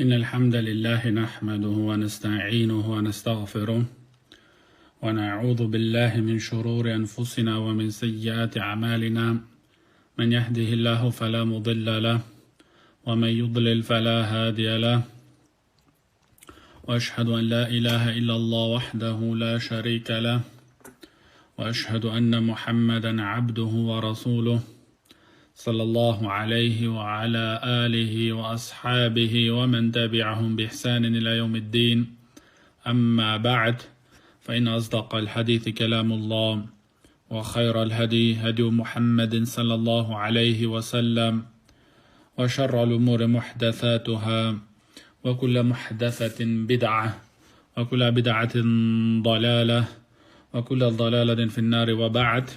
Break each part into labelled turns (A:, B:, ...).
A: إن الحمد لله نحمده ونستعينه ونستغفره ونعوذ بالله من شرور أنفسنا ومن سيئات أعمالنا من يهده الله فلا مضل له ومن يضلل فلا هادي له وأشهد أن لا إله إلا الله وحده لا شريك له وأشهد أن محمدا عبده ورسوله صلى الله عليه وعلى آله وأصحابه ومن تبعهم بإحسان إلى يوم الدين. أما بعد، فإن أصدق الحديث كلام الله، وخير الهدي هدي محمد صلى الله عليه وسلم، وشر الأمور محدثاتها، وكل محدثة بدعة، وكل بدعة ضلالة، وكل ضلالة في النار. وبعد.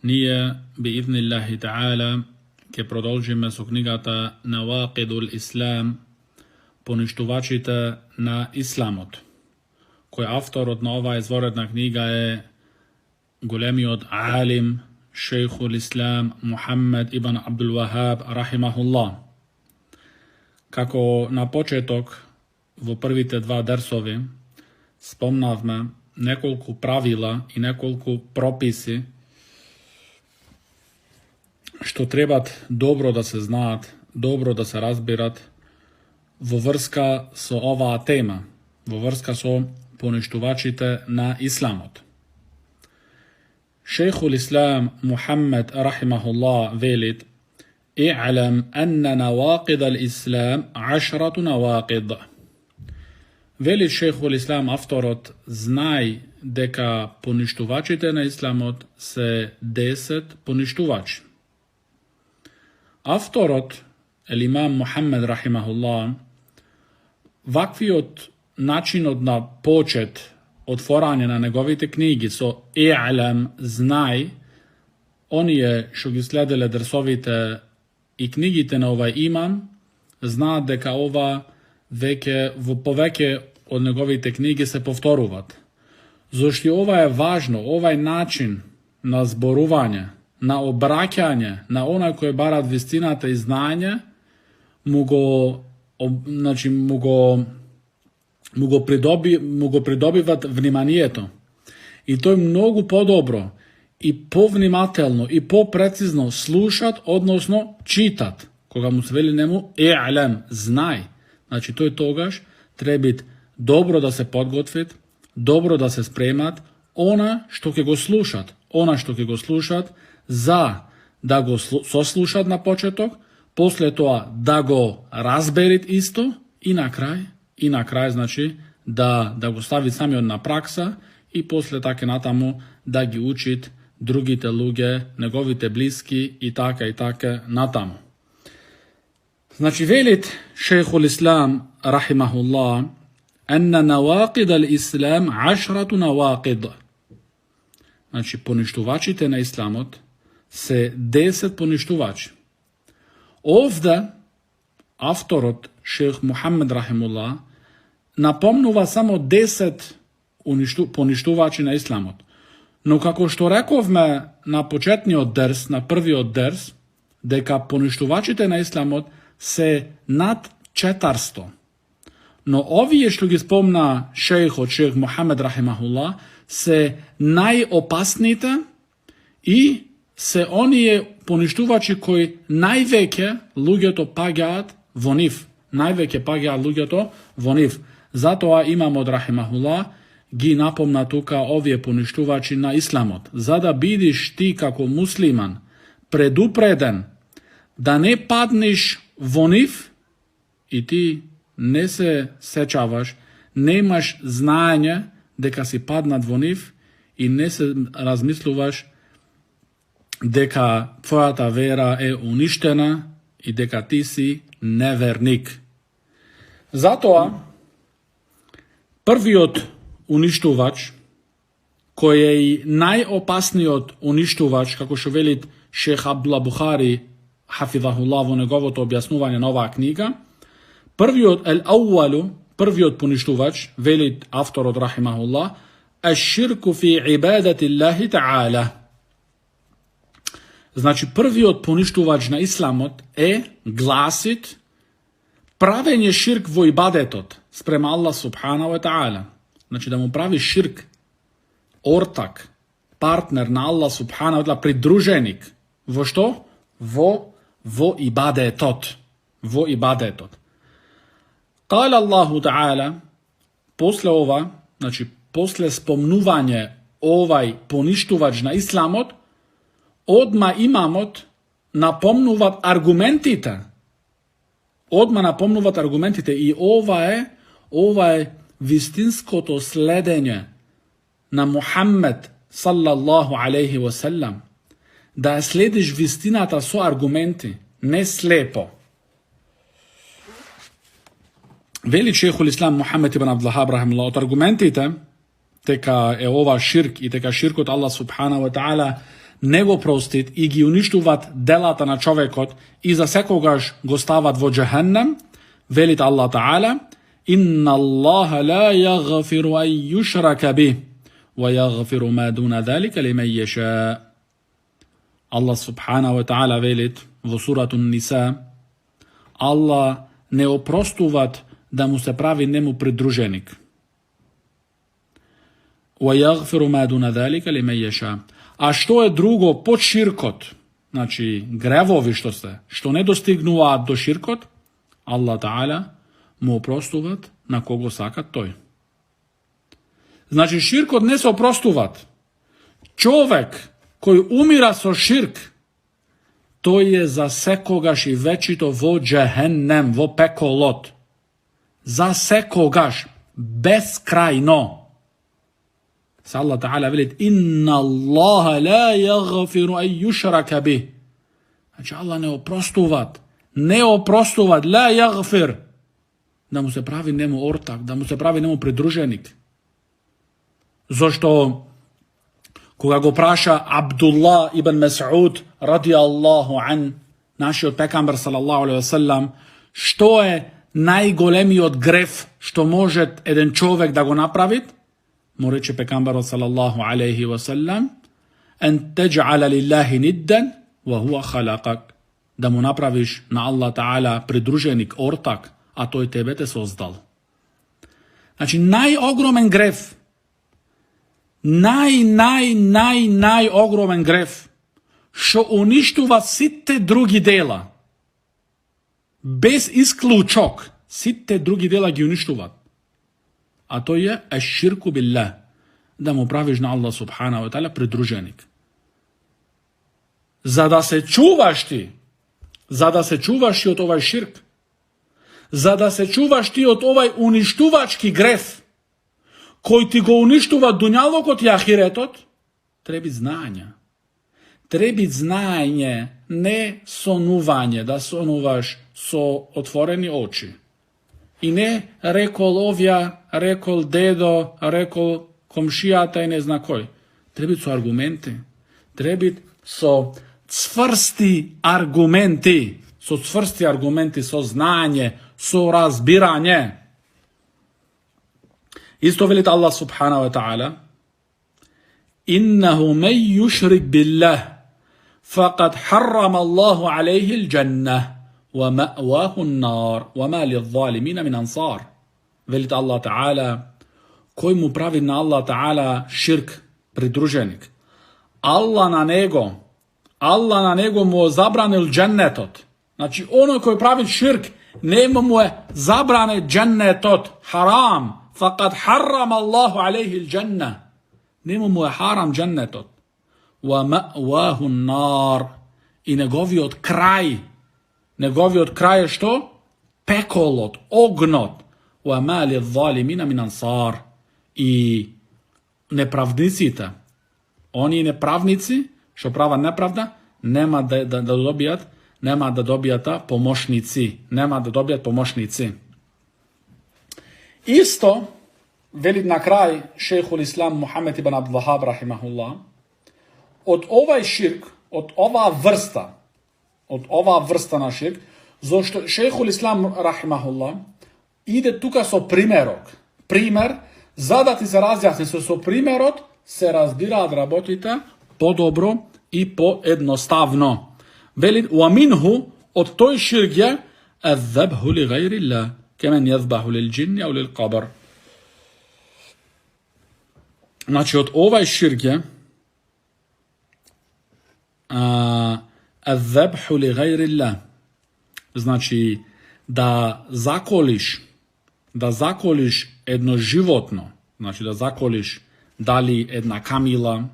A: Ние, биидниллахи та'ala, ќе продолжиме со книгата Навақидул Ислам, поништувачите на Исламот, кој авторот на оваа изворедна книга е големиот алим, шейхул Ислам Мухаммед ибн Абдул Вахаб, рахимахуллах. Како на почеток, во првите два дерсови, спомнавме неколку правила и неколку прописи што требат добро да се знаат, добро да се разбират во врска со оваа тема, во врска со поништувачите на Исламот. Шейхул Ислам Мухаммед рахимахуллах велит: "И'лам анна навақид ал-Ислам 10 навақид." Велит шейхул Ислам авторот: знај дека поништувачите на Исламот се 10 поништувачи. Авторот, имам Мухаммед рахимахуллах, ваквиот начинот на почет, отворање на неговите книги со "И'лам", знај, оние што ги следеле дерсовите и книгите на овај имам, знаат дека ова во повеќе од неговите книги се повторуваат. Зошто ова е важно, овај начин на зборување, на обраќање на онај кој барат вистината и знање, му го придобиват вниманието. И тој многу подобро и повнимателно и попрецизно слушат, односно читат. Кога му се вели нему "И'лам", знај. Значи тој тогаш треба добро да се подготвит, добро да се спремат она што ќе го слушат, за да го сослушат на почеток, после тоа да го разберит исто и на крај, значи да го стави самиот на пракса и после така натаму да ги учит другите луѓе, неговите блиски и така натаму. Значи велит шейхул Ислам рахимахуллах: "Анна навақид ал-Ислам 10 навақид." Значи поништувачите на Исламот се 10 поништувачи. Овде авторот шейх Мухаммед рахимуллах напомнува само 10 поништувачи на Исламот. Но како што рековме на почетниот дерс, на првиот дерс, дека поништувачите на Исламот се над 400. Но овие што ги спомна шейх Мухаммед рахимахуллах се најопасните и се оние поништувачи кои највеќе луѓето паѓаат во нив. Затоа имамот рахимахуллах ги напомна тука овие поништувачи на Исламот, за да бидиш ти како муслиман предупреден да не паднеш во нив и ти не се сечаваш, немаш знаење дека си паднат во нив и не се размислуваш дека твојата вера е уништена и дека ти си неверник. Затоа, првиот уништувач, кој е и најопасниот уништувач, како што велит шейх Абдулла Бухари, хафизахуллах, во неговото објаснување на оваа книга, првиот поништувач, велит авторот рахимахуллах: "Аш-ширку фи ибадатиллахи та'ала." Значи, првиот поништувач на Исламот гласит Pravenje širk vo ibadetot sprema Allah subhanahu wa ta'ala. Znači da mu pravi širk, ortak, partner na Allah subhanahu wa ta'ala, pridruženik. Vo što? Vo ibadetot. Vo ibadetot. Kale Allahu ta'ala, posle ova, znači posle spomnuvanje poništuvač na islamot, odma imamot napomnuvat argumentite. Odma napomnuvat argumentite i ova je vistinsko to sledenje na Muhammed sallallahu alaihi wasallam. Da slediš vistinata so argumenti, ne slepo. Veli šehul islam Muhammed ibn Abdul Wahhab rahimahullah, od argumentite teka ova širk i teka širkot Allah subhanahu wa ta'ala nego prostit i gi uništuvat delata na čovekot i za sekogaš go stavat vo džehennem, velit Allah ta'ala, inna Allaha la yaghfiru an yushraka bih wa yaghfiru ma duna dhalika liman yasha. Allah subhanahu wa ta'ala velit vo suratu Nisa, Allah ne oprostuvat da mu se pravi njemu pridruženik. وَيَغْفِرُ مَا دُونَ ذَلِكَ لِمَنْ يَشَاءُ. A što je drugo pod širkot, znači grevovi što ne dostignu do širkot, Allah ta'ala mu oprostuvat na kogo sakat toj. Znači širkot ne se oprostuvat. Čovek koji umira so širk, to je za sekogaš i večito vo džehennem, vo pekolot. Za sekogaš, beskrajno. Sa Allah ta'ala velit, inna Allaha la yaghfiru an yushraka bih. Znači Allah ne oprostuvat, la yaghfir, da mu se pravi njemu ortak, da mu se pravi njemu pridruženik. Zašto koga go praša Abdullah ibn Mas'ud radijallahu an, naši od pekamber sallallahu alaihi wasallam, što je najgolemiji od gref što može jedan čovek da go napravit? Mu reče pekamber sallallahu alaihi wasallam, en teđa'ala lillahi niddan wa huwa khalaqak, da mu napraviš na Allah ta'ala pridruženik, ortak, a to je tebe te sozdal. Znači najogromen gref, najogromen gref, što uništuva site drugi dela, bez isključok, site drugi dela gi uništuva. A to je eširku billah, da mu praviš na Allah subhanahu wa ta'ala pridruženik. Za da se čuvaš ti od ovaj širk, za da se čuvaš ti od ovaj uništuvački gref, koji ti go uništuva dunjalog i ahiretot, trebi znanja. Trebi znanje, ne sonuvanje, da sonuvaš so otvoreni oči. I ne rekol ovja, rekol dedo, rekol komšijata i ne zna koji. Trebi su argumenti. Trebi so cvrsti argumenti. So cvrsti argumenti, so znanje, so razbiranje. Isto velit Allah subhanahu wa ta'ala, innahu men yushrik billah, faqad harrama Allahu alaihi al-jannah, wa ma'wahu an-nar, wa ma lil-zalimina min ansar. Velit Allah ta'ala, koji mu pravi na Allah ta'ala širk, pridruženik. Allah na nego mu zabranil džennetot. Znači ono koji pravi širk, nema mu je zabrane džennetot, haram. Faqad harrama Allahu alaihi al-jannah. Nema mu je haram džennetot. Wa ma'wahu an-nar. I njegovi od kraja što? Pekolot, ognot. Wa ma lil-zalimina min ansar. I nepravnicite. Oni nepravnici, što prava nepravda, nema da dobijata pomoćnici. Nema da dobijat pomoćnici. Isto, veli na kraj šejhul islam Muhammed ibn Abdul Wahhab rahimahullah, od ovaj širk, od ova vrsta na širk, zašto šejhul islam rahimahullah ide tuka so primer, zadati se razjasni so primerot, se razbira od rabotita po dobro i po jednostavno. Veli, u aminhu, od toj širk je الذبح لغير الله كمن يذبح للجن أو للقبر. Znači od ovaj širk je الذبح لغير الله, znači da zakoliš jedno životno, znači da zakoliš da li jedna kamila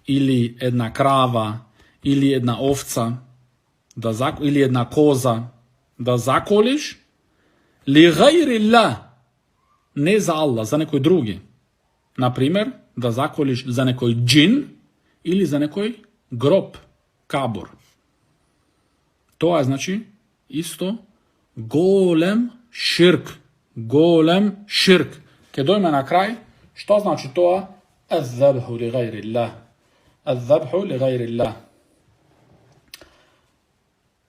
A: ili jedna krava ili jedna ovca ili jedna koza, da zakoliš li gajri Allah, ne za Allah, za nekoj drugi. Na primjer, da zakoliš za nekoj džin ili za nekoj grob, kabur. To je znači isto golem širk. Golem širk. Kad dojme na kraj, što znači to? الذبح لغير الله. الذبح لغير الله.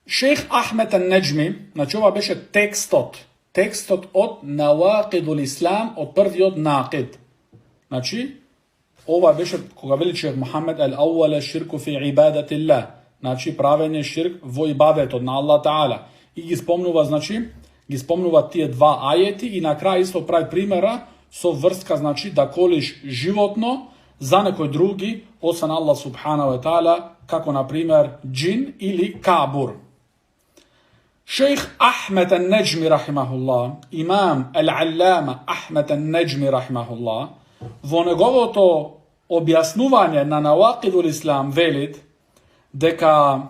A: Šejh Ahmed al-Najmi, znači ova beše tekstot od Nawaqidul Islam, od prvi od Naqid. Znači, ova beše, koga veli šejh Muhammed al-Awwal širku fi ibadati Allah. Znači, pravenje širk vo ibadet od na Allah Ta'ala. I gi spomnuva tije dva ajeti i na kraj isto pravi primjera so vrstka, znači da koliš životno za nekoj drugi osim Allah subhanahu wa ta'ala, kako na primjer džin ili kabur. Šejh Ahmed al-Najmi rahimahullah, imam al-Allama Ahmed al-Najmi rahimahullah, vo njegovo to objasnuvanje na Nawaqidul Islam velit deka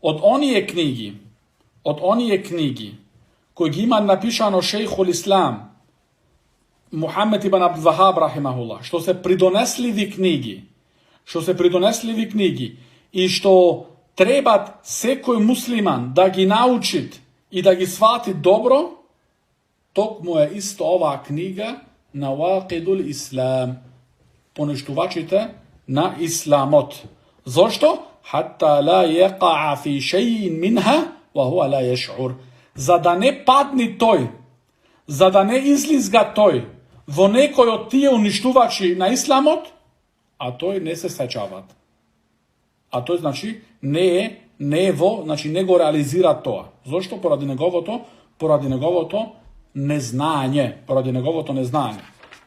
A: od onije knjigi kojeg ima napišano šejhul Islam Muhammed ibn Abdul Wahhab rahimahullah, što se pridoneslivi knjigi i što treba sekoj musliman da gi naučit i da gi shvati dobro, tok mu je isto ova knjiga Nawaqidul Islam. Poništuvačite na islamot. Zašto? Hatta la yaqa'a fi shay'in minha wa huwa la yash'ur. Za da ne padni toj, za da ne izlizga toj, vo nekoj od tije uništuvači na islamot, a toj ne se sečavat. A to je znači nego realizira to. Zašto? Poradi njegovo to neznanje.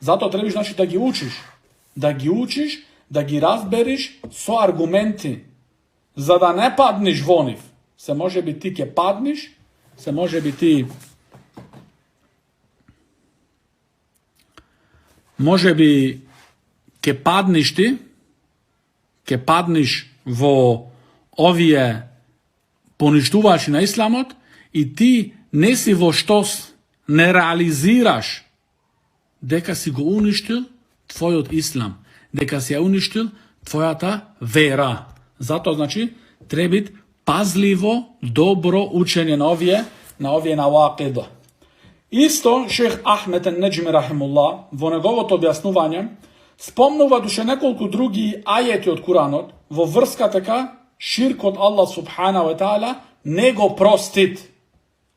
A: Zato trebaš znači da gi učiš, da gi razberiš so argumenti, za da ne padniš voniv. Se može biti ti ke padniš, se može biti ke padniš vo ovije poništuvači na islamot i ti nesi vo štos ne realiziraš deka si go uništil tvoj od islam, deka si je uništil tvoja ta vera. Zato znači treba biti pazljivo dobro učenje na ovije Nawaqid. Isto šejh Ahmed al-Najmi rahimullah vo njegovo to objasnuvanje spomnuva duše nekoliko drugi ajeti od Kuranot vo vrska taka širk od Allah subhanahu wa ta'ala nego prostit.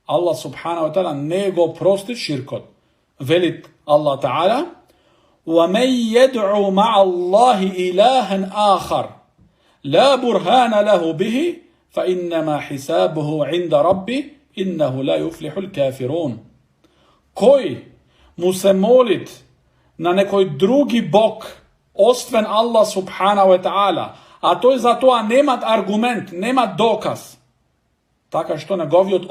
A: Allah subhanahu wa ta'ala nego prostit širkot. Velit Allah ta'ala وَمَنْ يَدْعُوا مَعَ اللَّهِ إِلَهًا آخَرَ لَا بُرْهَانَ لَهُ بِهِ فَإِنَّمَا حِسَابُهُ عِنْدَ رَبِّهِ إِنَّهُ لَا يُفْلِحُ الْكَافِرُونَ. Koji mu se molit na nekoj drugi bok ostven Allah subhanahu wa ta'ala, a to je zato a nemat argument, nemat dokaz. Taka što negoviot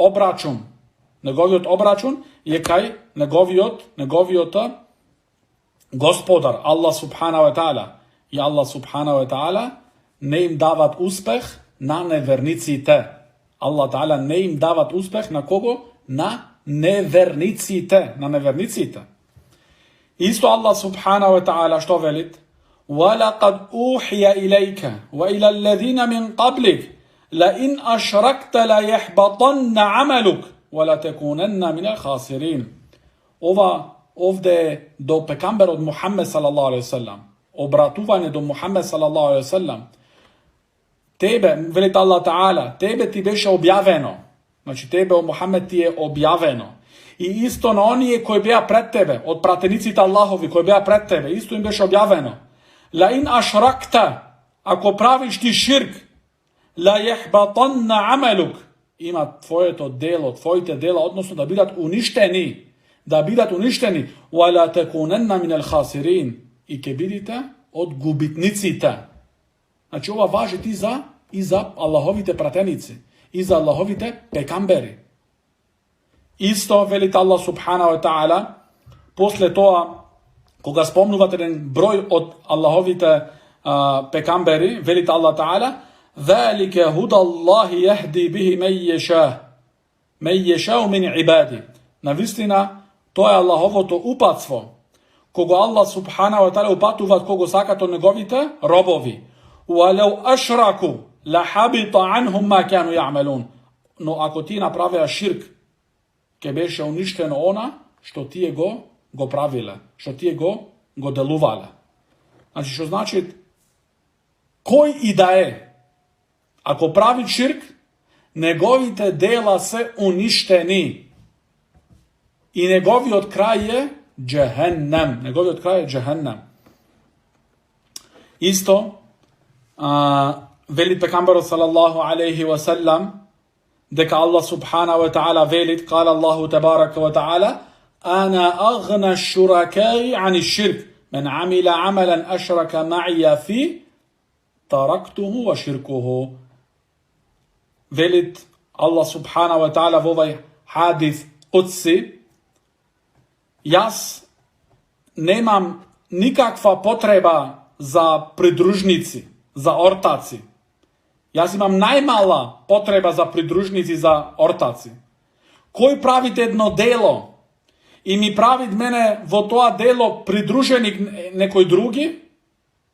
A: obračun je kaj negoviot gospodar Allah subhanahu wa ta'ala. I Allah subhanahu wa ta'ala ne im davat uspeh na nevernicite. Allah ta'ala ne im davat uspeh na kogo? Na nevernicite. Isto Allah subhanahu wa ta'ala što velit? وَلَقَدْ أُوحِيَ إِلَيْكَ وَإِلَى الَّذِينَ مِنْ قَبْلِكَ لَإِنْ أَشْرَكْتَ لَيَحْبَطَنَّ عَمَلُكَ وَلَتَكُونَنَّ مِنَ الْخَاسِرِينَ. Ovdje do pekambera od Muhammed sallallahu alaihi wasallam, obratuvanje do Muhammed sallallahu alaihi wasallam, tebe, velit Allah ta'ala, tebe ti beše objaveno. Znači tebe o Muhammed ti je objaveno. I isto na onije koji bija pred tebe, od pratenicita Allahovi koji bija pred tebe, isto im beše objaveno. La in ašrakta, ako praviš ti širk, la jehbatanna ameluk, ima tvoje delo, tvojite dela, odnosno da bidat uništeni. Da bidat uništeni. وَلَا تَكُونَنَّ مِنَ الْخَاسِرِينَ I ke bidite od gubitnicite. Znači ova važi i za Allahovite pratenici. I za Allahovite pekamberi. Isto velite Allah subhanahu wa ta'ala, posle toga, koga spomnuvate jedan broj od Allahovite pekamberi, velite Allah ta'ala, ذَلِكَ هُدَ اللَّهِ يَهْدِي بِهِ مَنْ يَشَاءُ مِنْ عِبَادِ Na vistina, to je Allahovo to upatstvo, kogo Allah subhanahu wa ta'ala upatuvat kogo sakato negovite robovi. وَلَوْ أَشْرَكُوا لَحَبِطَ عَنْهُمْ مَا كَانُوا يَعْمَلُونَ No ako ti napravia širk, ke beše uništeno ona, što ti je go pravile, što ti je go deluvale. Znači, što znači, koji i da je, ako pravi širk, negovite dela se uništeni. I negovi od kraje džehennem. Negovi od kraje džehennem. Isto, velit pekamberu sallallahu alaihi wa sallam, deka Allah subhanahu wa ta'ala velit, kala Allahu tabaraka wa ta'ala, ana agna šurakai ani širk, men amila amalan ašraka ma'ija fi, taraktuhu wa širkuhu. Velit Allah subhanahu wa ta'ala v ovaj hadith Qudsi, jaz nemam nikakva potreba za pridružnici, za ortaci. Jaz imam najmala potreba za pridružnici, za ortaci. Koji pravite jedno delo i mi pravit mene vo toa delo pridruženik nekoj drugi,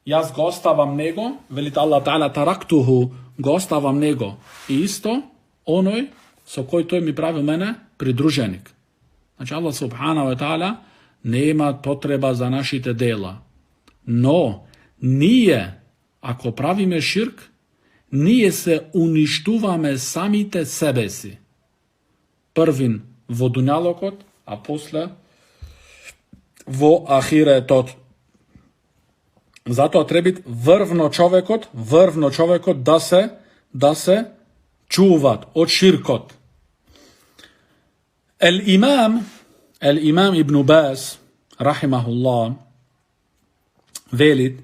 A: jaz go ostavam nego, velite Allah ta'ala taraktuhu, go ostavam nego. I isto onoj so koji to mi pravi mene pridruženik. Znači Allah subhanahu wa ta'ala nema potreba za našite dela. No, nije, ako pravime širk, nije se uništuvame samite sebe si. Prvin vo dunjalokot, a posle vo ahiretot. Zato treba biti vrvno čovekot da se čuvat od širkot. El imam Ibn Baz, rahimahullah, velit,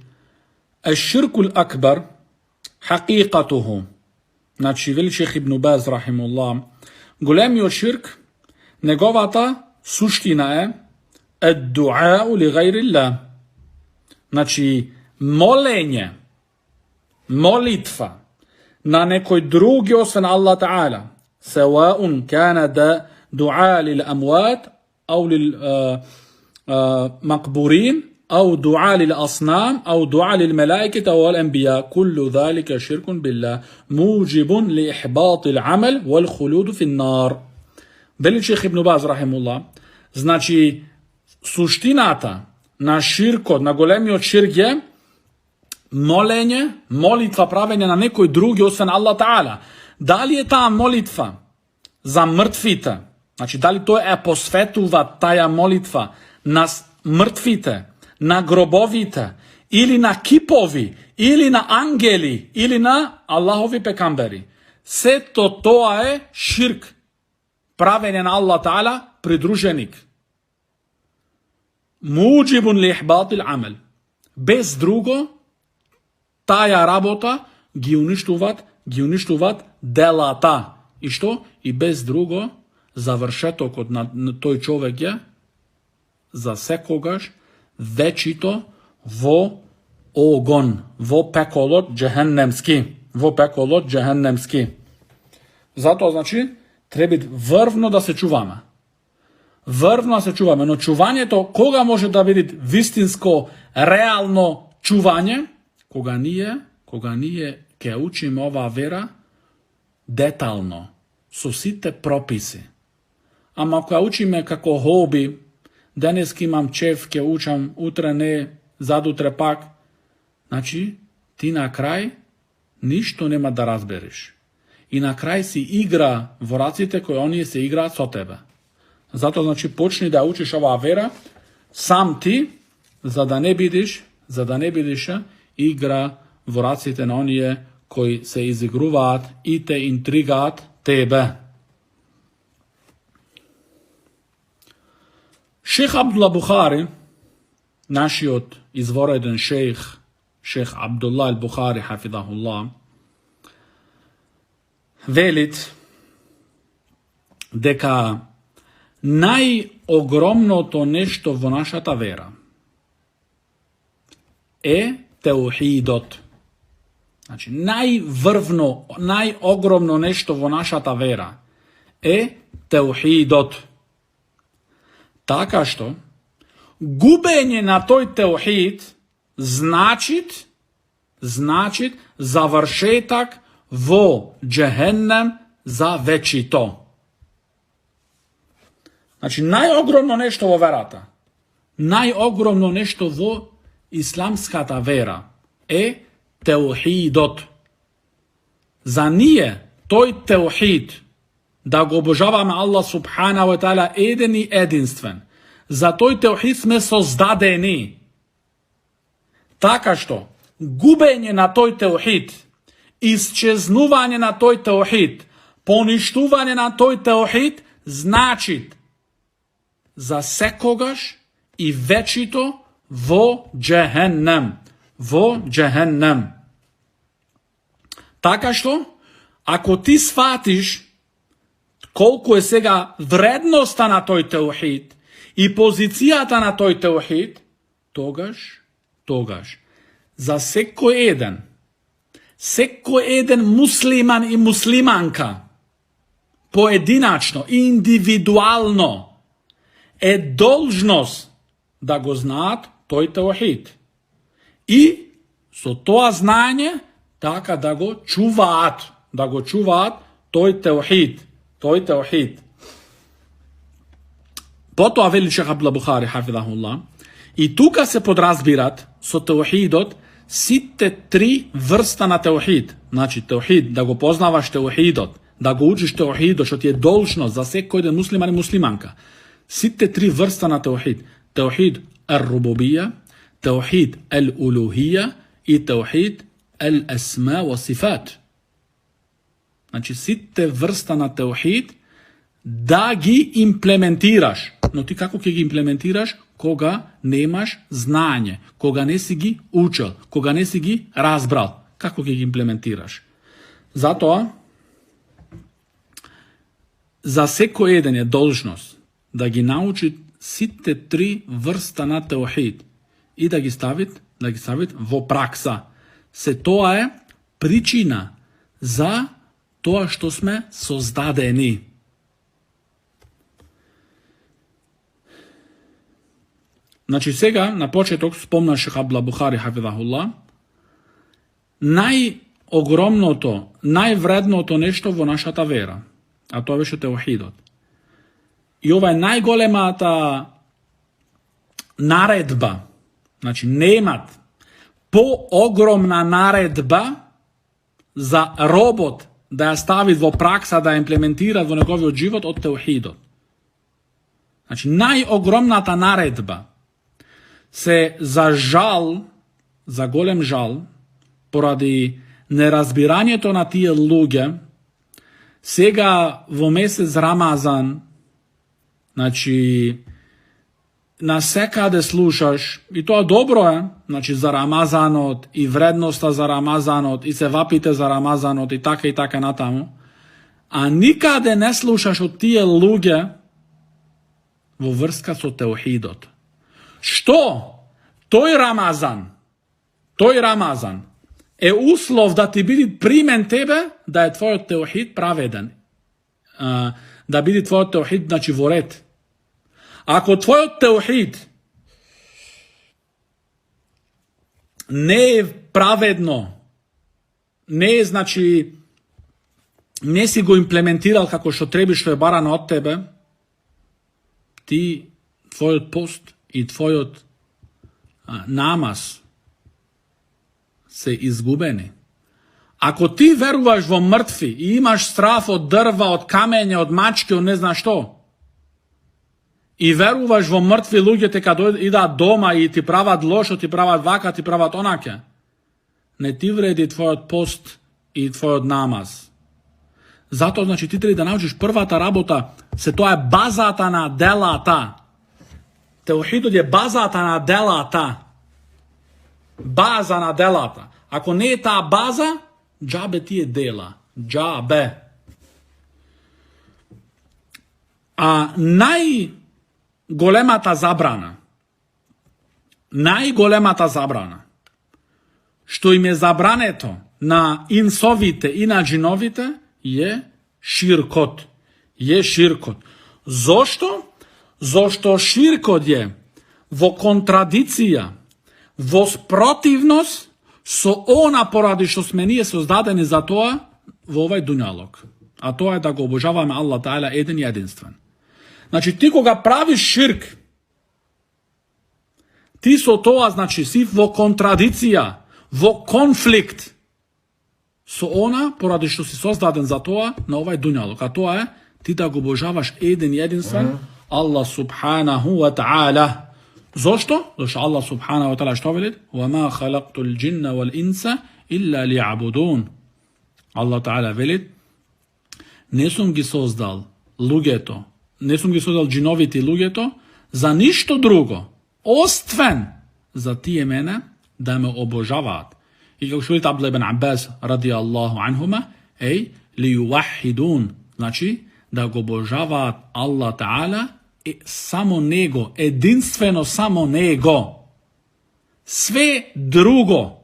A: الشرك الأكبر حقيقته. Znači, veli šejh Ibn Baz, rahimahullah, golemio širk, negovata suština je ad-du'a li gajri Allah. Znači, molenje, molitva na nekoj drugi osim Allah ta'ala, sawa'un kana da du'a lil amwat au lil maqburin au du'a lil asnam au du'a lil malaikata wal anbiya, kullu dhalika shirkun billah mujibun li ihbat al amal wal khulud fi an-nar. Veli šejh Ibn Baz, rahimahullah, znači suštinata na širkot, na golemio širk je molenje, molitva pravenja na nekoj drugi osim Allah ta'ala. Da li je ta molitva za mrtvite, znači da li to je posvetuva taja molitva na mrtvite, na grobovite, ili na kipovi, ili na angeli, ili na Allahovi pekamberi. Sve to je širk, pravenje na Allah ta'ala, pridruženik. Muđibun li ihbatil amal. Bez drugo, taja rabota gi uništuvat delata. I što? I bez drugo, završetok od toj čovek je za sekogaš večito vo ogon, vo pekolot džehennemski. Zato znači treba biti vrvno da se čuvamo. No čuvanje to, koga može da biti vistinsko, realno čuvanje? Koga nije, ke učim ova vera, detaljno, su site propisi. Ama ako učime kako hobi, danes imam čef, ke učam, utre ne, zadutre pak, znači ti na kraj ništo nema da razberiš. I na kraj si igra voracite koje oni se igra so tebe. Zato znači počni da učiš ova vera sam ti, za da ne bidiš igra voracite na onije koji se izigruvat i te intrigat tebe. Šejh Abdullah Buhari, našiot izvoreden šejh Abdullah al-Buhari, hafidahullah, velit дека најогромното нешто во нашата вера е теухидот. Значи, најврвно, најогромно нешто во нашата вера е теухидот. Така што, губење на тој теухид значит завршетак во джехеннем за вечито. Значи, најогромно нешто во верата, најогромно нешто во исламската вера е теухидот. За ние, тој теухид, да го обожаваме Аллах субхана ва таала еден и единствен, за тој теухид сме создадени. Така што, губење на тој теухид, исчезнување на тој теухид, поништување на тој теухид, значит за секогаш и вечито во джехеннем. Во джехеннем. Така што, ако ти сфатиш колку е сега вредноста на тој теухид и позицијата на тој теухид, тогаш, за секој еден муслиман и муслиманка, поединачно и индивидуално, е должност да го знаат тој теухид. И со тоа знаење, така да го чуваат тој теухид. Потоа вели шейх Абдулlah Buhari, хафидахуллах, и тука се подразбират со теухидот сите три врста на теухид. Значи, теухид, да го познаваш теухидот, да го учиш теухидот, што ти е должност за секој еден муслиман и муслиманка. Сите три врста на теухид. Теухид ар-рубубија, теухид ал-улухија и теухид ал-асма ва сифат. Значи, сите врста на теухид да ги имплементираш. Но ти како ќе ги имплементираш? Кога немаш знање, кога не си ги учел, кога не си ги разбрал. Како ќе ги имплементираш? Затоа, за секој еден е должност да ги научи сите три врста на теухид и да ги ставит во пракса. Се тоа е причина за тоа што сме создадени. Значи сега, на почеток, спомна шейх Абдулlah Buhari, хафидахуллах, најогромното, највредното нешто во нашата вера, а тоа беше теухидот. И ова е најголемата наредба. Значи, немат поогромна наредба за робот да ја стави во пракса, да ја имплементира во неговиот живот од теухидот. Значи, најогромната наредба се за жал, за голем жал, поради неразбирањето на тие луѓе, сега во месец Рамазан, значи, на секаде слушаш, и тоа добро е, значи, за Рамазанот, и вредноста за Рамазанот, и се вапите за Рамазанот, и така натаму, а никаде не слушаш од тие луѓе во врска со теухидот. Што? Тој Рамазан е услов да ти биде примен тебе, да е твојот теухид праведен. Да биде твојот теухид, значи, во ред. Ако твојот теухид не е праведно, не е, значи, не си го имплементирал како што треба, што е барано од тебе, ти, твојот пост и твојот намаз се изгубени. Ако ти веруваш во мртви и имаш страф од дрва, од камење, од мачки, од не знам што, и веруваш во мртви луѓе те кога идат дома и ти прават лошо, ти прават вака, ти прават онаке, не ти вреди твојот пост и твојот намаз. Zato, значи, ти треба да научиш првата работа, се тоа е базата на делата. Теохидот е базата на делата. База на делата. Ако не е таа база, джабе ти е дела. Джабе. А најголемата забрана, што им е забрането на инсовите и на джиновите, е ширкот. Зошто? Зошто ширкот е во контрадиција, во спротивност со она поради што сме ние создадени за тоа во овај дуњалог. А тоа е да го обожаваме Аллах Таала еден и единствен. Значи, ти кога правиш ширк, ти со тоа, значи, си во контрадиција, во конфликт со она поради што си создаден за тоа на овај дуњалог. А тоа е ти да го обожаваш еден и единствен Аллах субханаху ва таала. Зошто? Зашто Аллах субханаху ва таала што вели? وَمَا خَلَقْتُ الْجِنَّ وَالْإِنسَ إِلَّا لِيَعْبُدُونَ. Аллах Таала вели: не сум ги создал луѓето, не сум ги создал джиновите и луѓето за ништо друго, освен за тие мене да ме обожаваат. И како што вели Абдулlah ибн Аббас ради Аллаху анхума, ли ювахидун, значи да го обожаваат Аллах Таала само него, единствено само него. Све друго,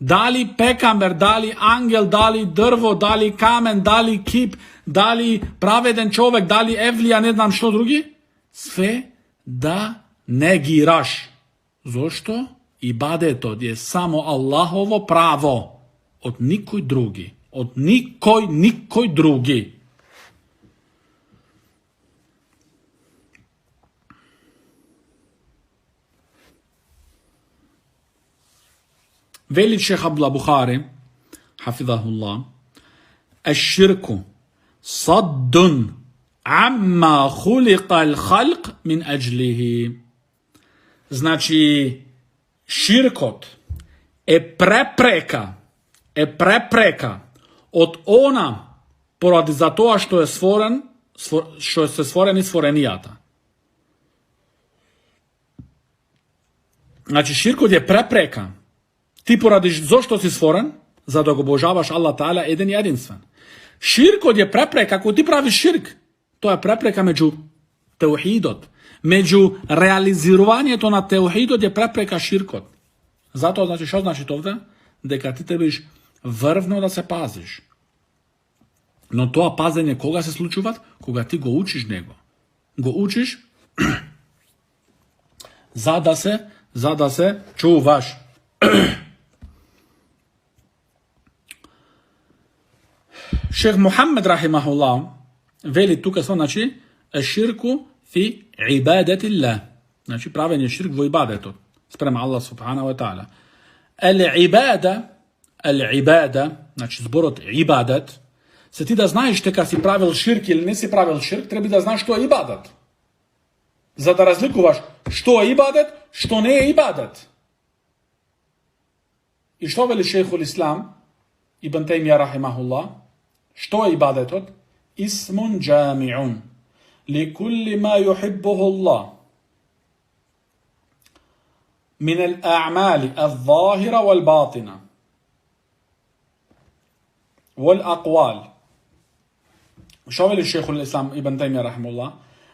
A: дали пекамер, дали ангел, дали дрво, дали камен, дали кип, дали праведен човек, дали евлија, не знам што други, све да негираш. Зошто? Ибадетот е само Аллахово право, од никој други. Од никој други. Вели шех Абдулла Бухари, хафидахуллах, الشرك صد عما خلق الخلق من أجله. Значи, ширкот е препрека од она поради за тоа што е створен, што се створени створенијата. Значи, ширкот е препрека. Ти поради зошто си створен? За да го обожаваш Аллах Таала еден и единствен. Ширкот е препрека, ако ти правиш ширк, тоа е препрека меѓу теухидот. Меѓу реализирањето на теухидот е препрека ширкот. Затоа, значи, што значи овде? Дека ти требаш врвно да се пазиш. Но тоа пазење кога се случува? Кога ти го учиш него. Го учиш за да се чуваш. Шех Мухаммед рахимахуллах вели тука со, значи, ширку фи ибадатиллах. Значи, правење ширк во ибадетот спрема Аллах субханаху ва таала. Ал-ибада, значи зборот ибадат, се ти да знаеш дека си правил ширк или не си правил ширк, треба да знаеш што е ибадат. За да разликуваш што е ибадат, што не е ибадат. И што вели шейхул Ислам Ибн Таймија рахимахуллах? Што е ибадетот? Исмун джамиун ли кулли ма юхиббуху Аллах من الأعمال الظاهرة والباطنة والأقوال. Што вели шейхул Ислам Ибн Таймија рахимахуллах?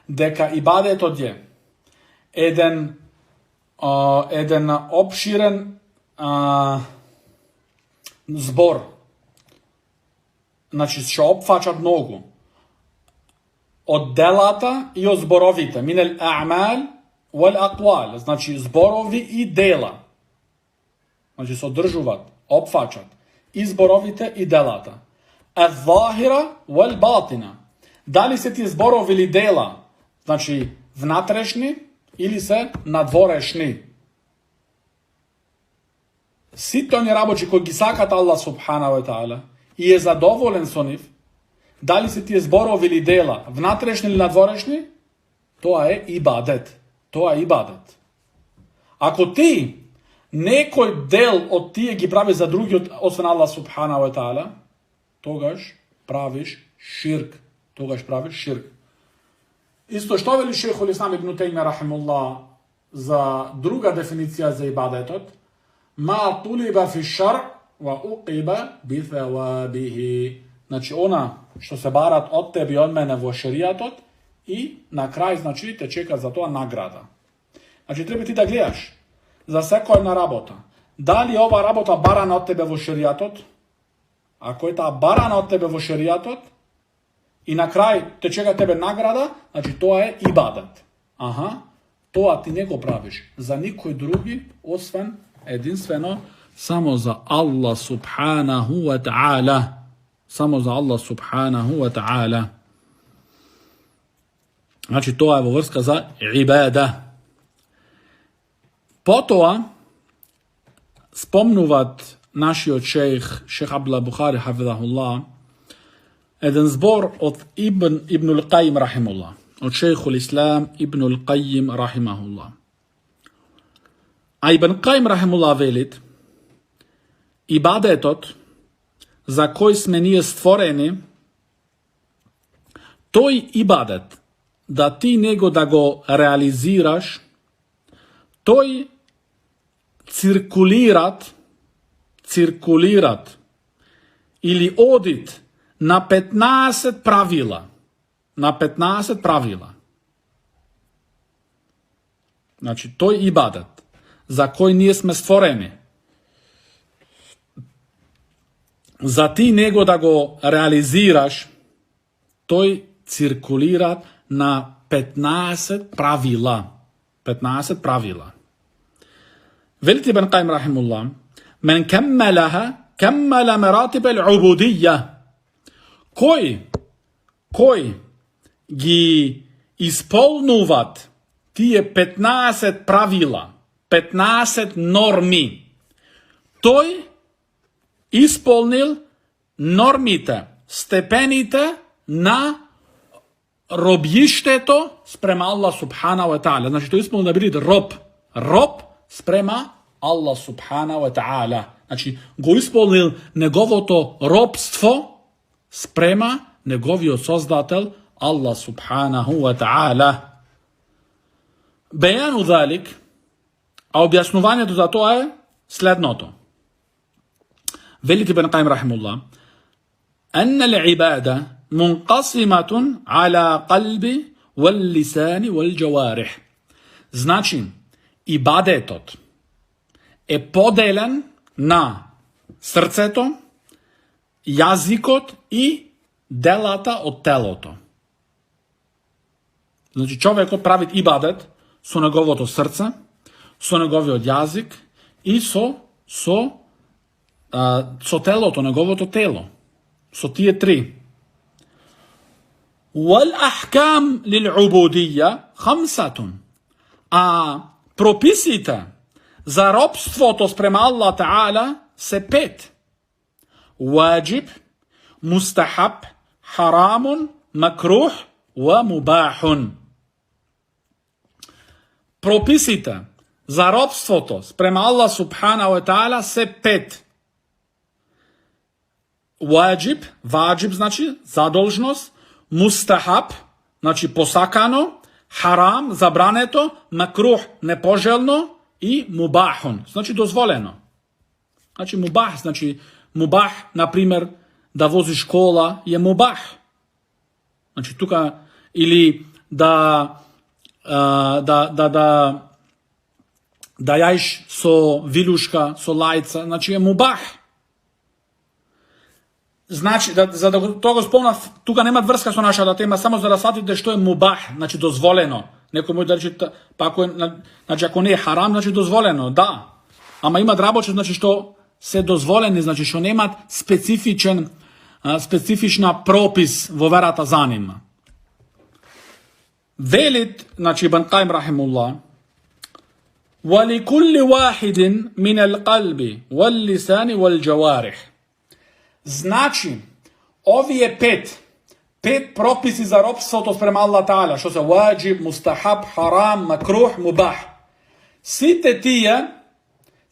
A: Дека ибадетот е еден обширен збор. Значи, што опфачат многу од делата и од зборовите. Минел а'мал wal aqwal, значи зборови и дела. Значи содржуваат, опфачат и зборовите и делата. Ал-захира wal батина. Дали се тие зборови или дела, значи внатрешни или се надворешни. Сите они работи кои ги сакат Аллах субханаху ва таала и е задоволен со нив, дали се тие зборови или дела внатрешни или надворешни, тоа е ибадет. Тоа е ибадет. Ако ти некој дел од тие ги прави за другиот освен Аллах субханаху ва таала, тогаш правиш širk. Тогаш правиш širk. Исто што вели Шейхул Ислам ибн Теймија рахимуллах за друга дефиниција за ибадетот? Ма тулиба фи шар ва уқиба би thawabih. Значи она што се барат од тебе и од мене во шеријатот и на крај значи те чека за тоа награда. Значи треба ти да гледаш за секоја една работа. Дали ова работа барана од тебе во шеријатот? Ако е таа барана од тебе во шеријатот и на крај те чека тебе награда, значи тоа е ибадет. Тоа ти не го правиш за никој други, освен единствено само за Аллах субханаху ва та'ала. Само за Аллах субханаху ва та'ала. Значи тоа е во врска за ибада. Потоа спомнуват нашиот шейх Абдуллах Бухари хафизахуллах еден збор од Ибн ал-Кајим рахимуллах, од Шейхул Ислам Ибн ал-Кајим рахимахуллах. А Ибн Кајим рахимуллах велит, ибадетот за кој сме ние створени, тој ибадет да ти него да го реализираш, тој циркулират или одит на 15 правила. На 15 правила. Значи, тој ибадет за кој ние сме створени, за ти него да го реализираш, тој циркулира на 15 правила. 15 правила. Велит Ибн Кајим рахимуллах, мен кеммелаха, кеммела мератиб ал-убудија. Кој ги исполнуват тие 15 правила, 15 норми, тој исполнил нормите, степените на робјиштето спрема Аллах субханаху ва та'ала. Значи, тој исполнил да биде роб спрема Аллах субханаху ва та'ала. Значи, го исполнил неговото робство спрема неговиот создател Аллах субханаху ва та'ала. Бејану залик, а објаснувањето за тоа е следното. Велит Ибн Кајим рахимуллах, أن العبادة منقسمة على قلب واللسان والجوارح. Значи, ибадетот е поделен на срцето, јазикот и делата од телото. Значи, човекот прави ибадет со неговото срце, со неговиот јазик и со телото, неговото тело. Со тие три. والأحكام للعبودية 5. А прописите за робството спрема Аллах Та'ала се 5. واجب, مستحب, حرام, مكروه ومباح. Прописите за робството спрема Аллах Субханаху ва Та'ала се 5. Ваджиб значи задолжност, мустахаб значи посакано, харам забрането, макрух непожелно и мубахун значи дозволено. Значи мубах значи мубах, например, да возиш кола е мубах. Значи тука или да јаиш со вилушка, со лајца, значи е мубах. Значи, за да тоа го спомнав, тука нема врска со нашата тема, само за да сватите што е мубах, значи дозволено. Некој може да рече, па ако не е харам, значи дозволено, да. Ама има работи, значи што се дозволени, значи што немат специфична пропис во верата за ним. Велит, значи Ибн Кајим рахимуллах, وَلِكُلِّ وَاحِدٍ مِنَ الْقَلْبِ وَاللِّسَانِ وَالْجَوَارِحِ. Значи, овие 5 прописи за робството спрема Аллах Та'ала, што се ваджиб, мустахаб, харам, макрух, мубах. Сите тие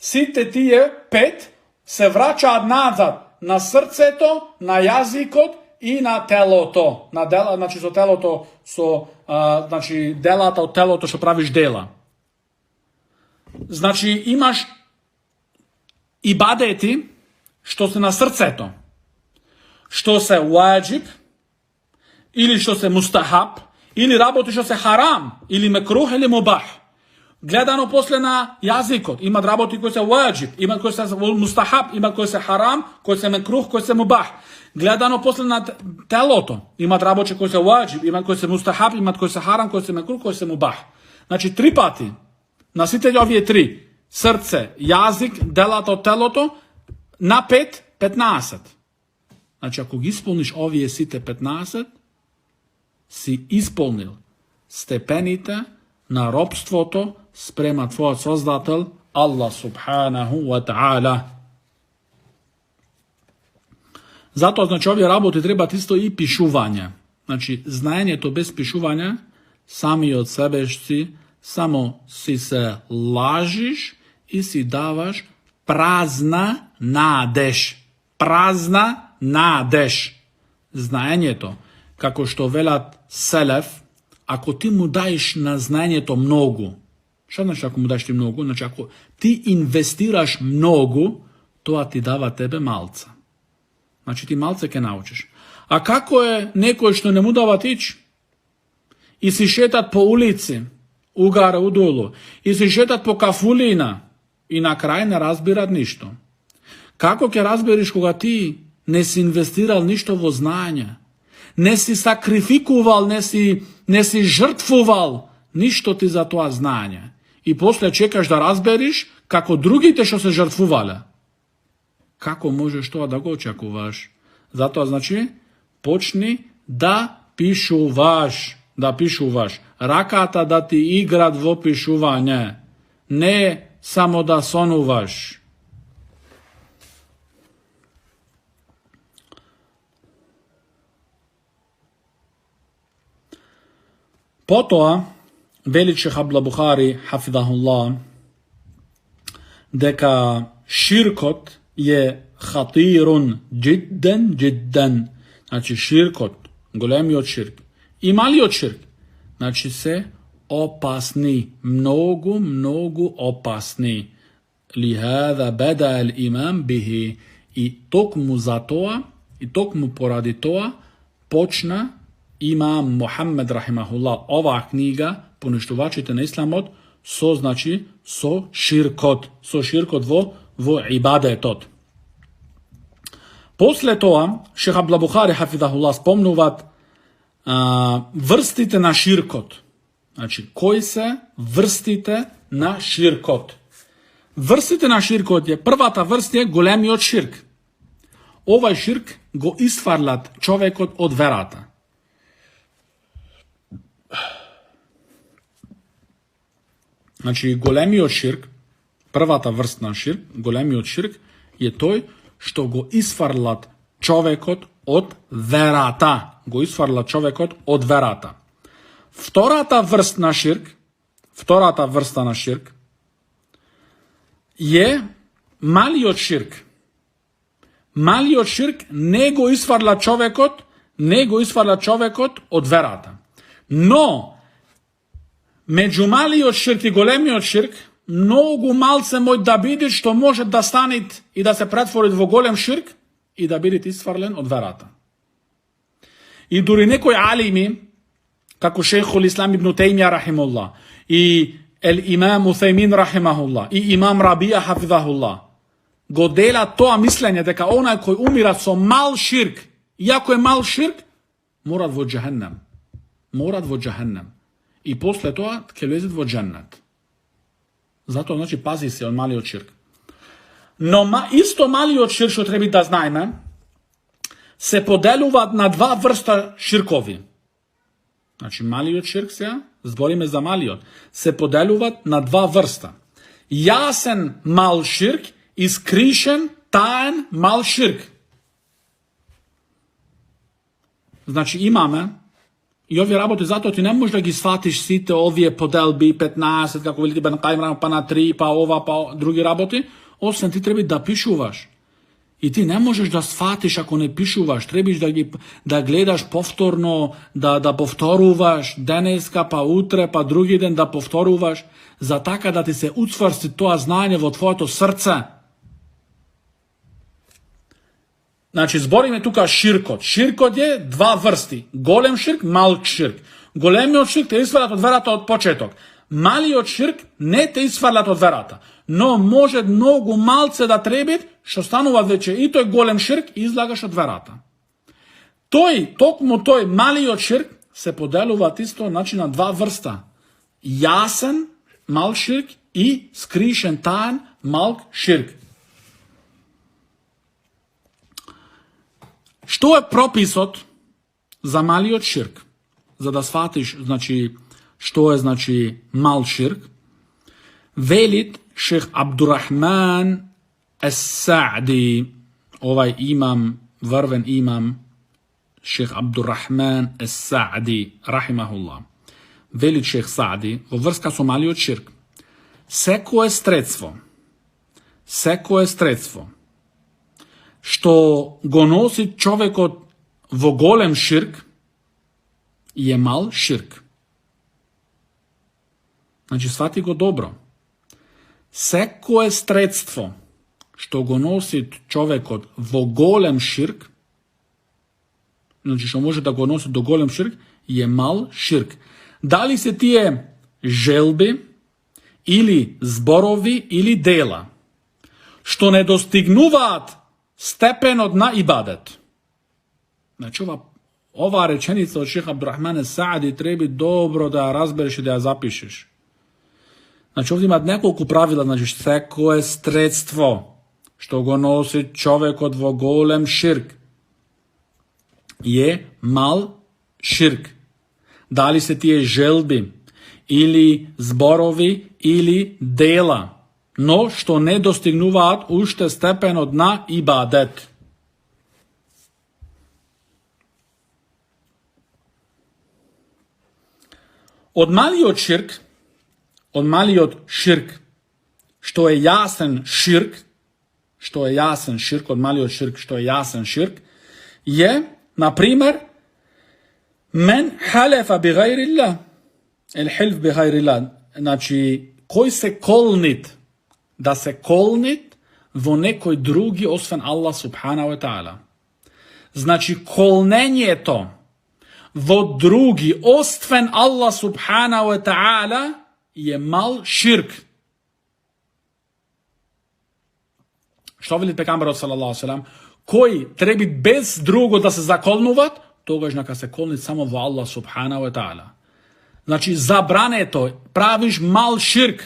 A: 5 се враќаат назад на срцето, на јазикот и на телото. На дела, значи со телото, значи делата од телото што правиш дела. Значи имаш ибадети што се на срцето, што се ваџиб, или што се мустахаб, или работи што се харам, или мекрух, или мубах. Гледано после на јазикот, имат работи кои се ваџиб, имат кои се мустахаб, имат кои се харам, кои се мекрух, кои се мубах. Гледано после на телото, имат работи кои се ваџиб, имат кои се мустахаб, имат кои се харам, кои се мекрух, кои се мубах. Значи 3 пати, на сите овие 3, срце, јазик, делата од телото, на 5, 15. Значи ако ги исполниш овие сите 15, си исполнил степените на робството спрема твојот Создател, Аллах субханаху ва та'ала. Затоа, значи, овие работи требат исто и пишување. Значи, знаењето без пишување, сами од себе само си се лажиш и си даваш празна надеж. Празна надеж. Знаењето, како што велат селеф, ако ти му даеш на знаењето многу, што значи ако му даеш ти многу? Значи ако ти инвестираш многу, тоа ти дава тебе малца. Значи ти малце ќе научиш. А како е некој што не му дава тич? И си шетат по улици, угара удолу, и си шетат по кафулина, и на крај не разбират ништо. Како ќе разбериш кога ти не си инвестирал ништо во знаење? Не си сакрификувал, не си жртвувал ништо ти за тоа знаење. И после чекаш да разбериш како другите што се жртвувале. Како можеш тоа да го очекуваш? Затоа, значи, почни да пишуваш. Да пишуваш. Раката да ти играт во пишување. Не само да сонуваш. Потоа, вели шех Абдул Бухари, хафидахуллах, дека ширкот е хатирун джидден. Значи ширкот, големиот ширк и малиот ширк, значи се опасни, многу опасни. Лихада беда ел имам бихи. И токму за тоа, и токму поради тоа, почна имам Мухаммед рахимахуллах оваа книга, поништувачите на исламот, со ширкот во ибадетот. После тоа, шех Абдул Бухари хафидахуллах спомнуваат врстите на ширкот. Значи, кои се врстите на ширкот? Врстите на ширкот е, првата врст е големиот ширк. Овај ширк го исфарлат човекот од верата. Значи, големиот ширк, првата врст на ширк, големиот ширк, е тој што го исфарлат човекот од верата. Го исфарлат човекот од верата. Втората врста на ширк е малиот ширк. Малиот ширк не го исфарла човекот од верата. Но меѓу малиот ширк и големиот ширк многу малце мој да биде што може да стане и да се претвори во голем ширк и да биде исфарлен од верата. И дури некои алими, како шейхул Ислам ибн Теймија рахимуллах, и ел имам Уthejmin рахимахуллах, и имам Рабија хафидахуллах, го делат тоа мислење дека онај кој умира со мал ширк, иако е мал ширк, морат во џехеннем. И после тоа ќе влезат во џеннет. Затоа, значи, пази се од малиот ширк. Но исто малиот ширк, што треба да знаеме, се поделуваат на два врста ширкови. Значи, малиот ширк сега, збориме за малиот, се поделуваат на два врста. Јасен мал ширк и скришен, таен мал ширк. Значи, имаме и овие работи, затоа ти не можеш да ги сватиш сите овие поделби, 15, како велите Бен Кајм, па на 3, па ова, па други работи, освен ти треба да пишуваш. I ti ne možeš da shvatiš ako ne pišuvaš, trebaš da gledaš povtorno, da povtoruvaš deneska, pa utre, pa drugi den da povtoruvaš, za taka da ti se ucvrsti to znanje vo tvoje srce. Znači, zborime tuka širkot. Širkot je dva vrsti. Golem širk, mal širk. Golemi od širk te isfalat od verata od početok. Mali od širk ne te isfalat od verata. No može mnogo malce da trebit, što stanува veće i to je golem širk i izlagaš od verata. Tokmo toj mali od širk se podeluvat isto znači na dva vrsta. Jasen mal širk i skrišen tajan mal širk. Što je propisot za mali od širk? Za da shvatiš znači, što je znači mal širk, velit šejh Abdurrahman As-Sa'di, ovaj imam, vrven imam, šejh Abdurrahman As-Sa'di, rahimahullah. Velit šejh Sa'di, vo vrska su mali od širk. Seko je stredstvo, što go nosi čovjek od vo golem širk, je mal širk. Znači, shvati go dobro. Seko je sredstvo što go nosi čovjek od vo golem širk, znači što može da go nosi do golem širk, je mal širk. Da li se tije želbi, ili zborovi, ili dela, što ne dostignuvat stepen od na ibadet. Znači, ova rečenica od šeha Abdurrahmana Sa'di treba dobro da razbereš i da ja zapišeš. Znači, ovdje ima nekoliko pravila, znači, seko je sredstvo što go nosi čovjek od vo golem širk, je mal širk. Da li se tije želbi, ili zborovi, ili dela, no što ne dostignuvat ušte stepen od na ibadet. Od mali od širk, što je jasen širk, je, na primjer, men halefa bi gajrillah, el hilf bi gajrillah, znači, koji se kolnit, da se kolnit vo nekoj drugi osven Allah subhanahu wa ta'ala. Znači, kolnenje je to, vo drugi ostven Allah subhanahu wa ta'ala je mal širk. Što veli pekamber sallallahu alejhi ve sellem, koji trebi bez drugo da se zakolnuvat, toga neka se kolnit samo vo Allah subhanahu wa ta'ala. Znači, zabrane to, praviš mal širk.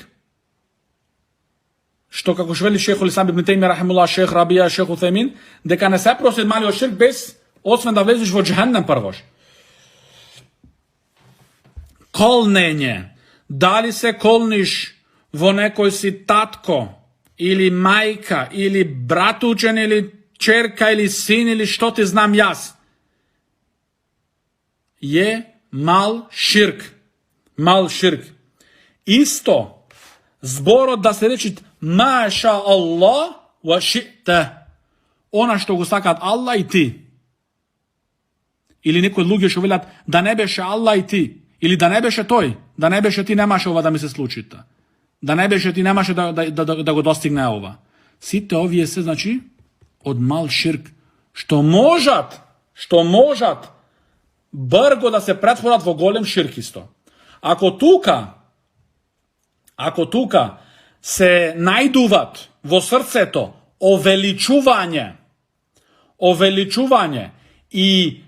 A: Što kako veli šejh Islam ibn Tejmija rahimehullah, šejh Rabija, šejh Uthejmin, deka ne se prosi mali od širk bez osven da vleziš vo džehennem prvoš. Kolnenje. Da li se kolniš vo nekoj si tatko, ili majka, ili bratučen, ili čerka, ili sin, ili što ti znam jas, je mal širk. Mal širk. Isto, zboro da se reči maša Allah wa ši'te, ona što go sakat Allah i ti. Ili neko drugi što veljat da ne beše Allah i ti. Ili da ne beše toj, da ne beše ti nemaš ova da mi se slučita. Da ne beše ti nemaš da go dostigne ova. Site ovije se, znači, od mal širk. Što možat, brgo da se pretvorat vo golem širk isto. Ako tuka se najduvat vo srce to, oveličuvanje i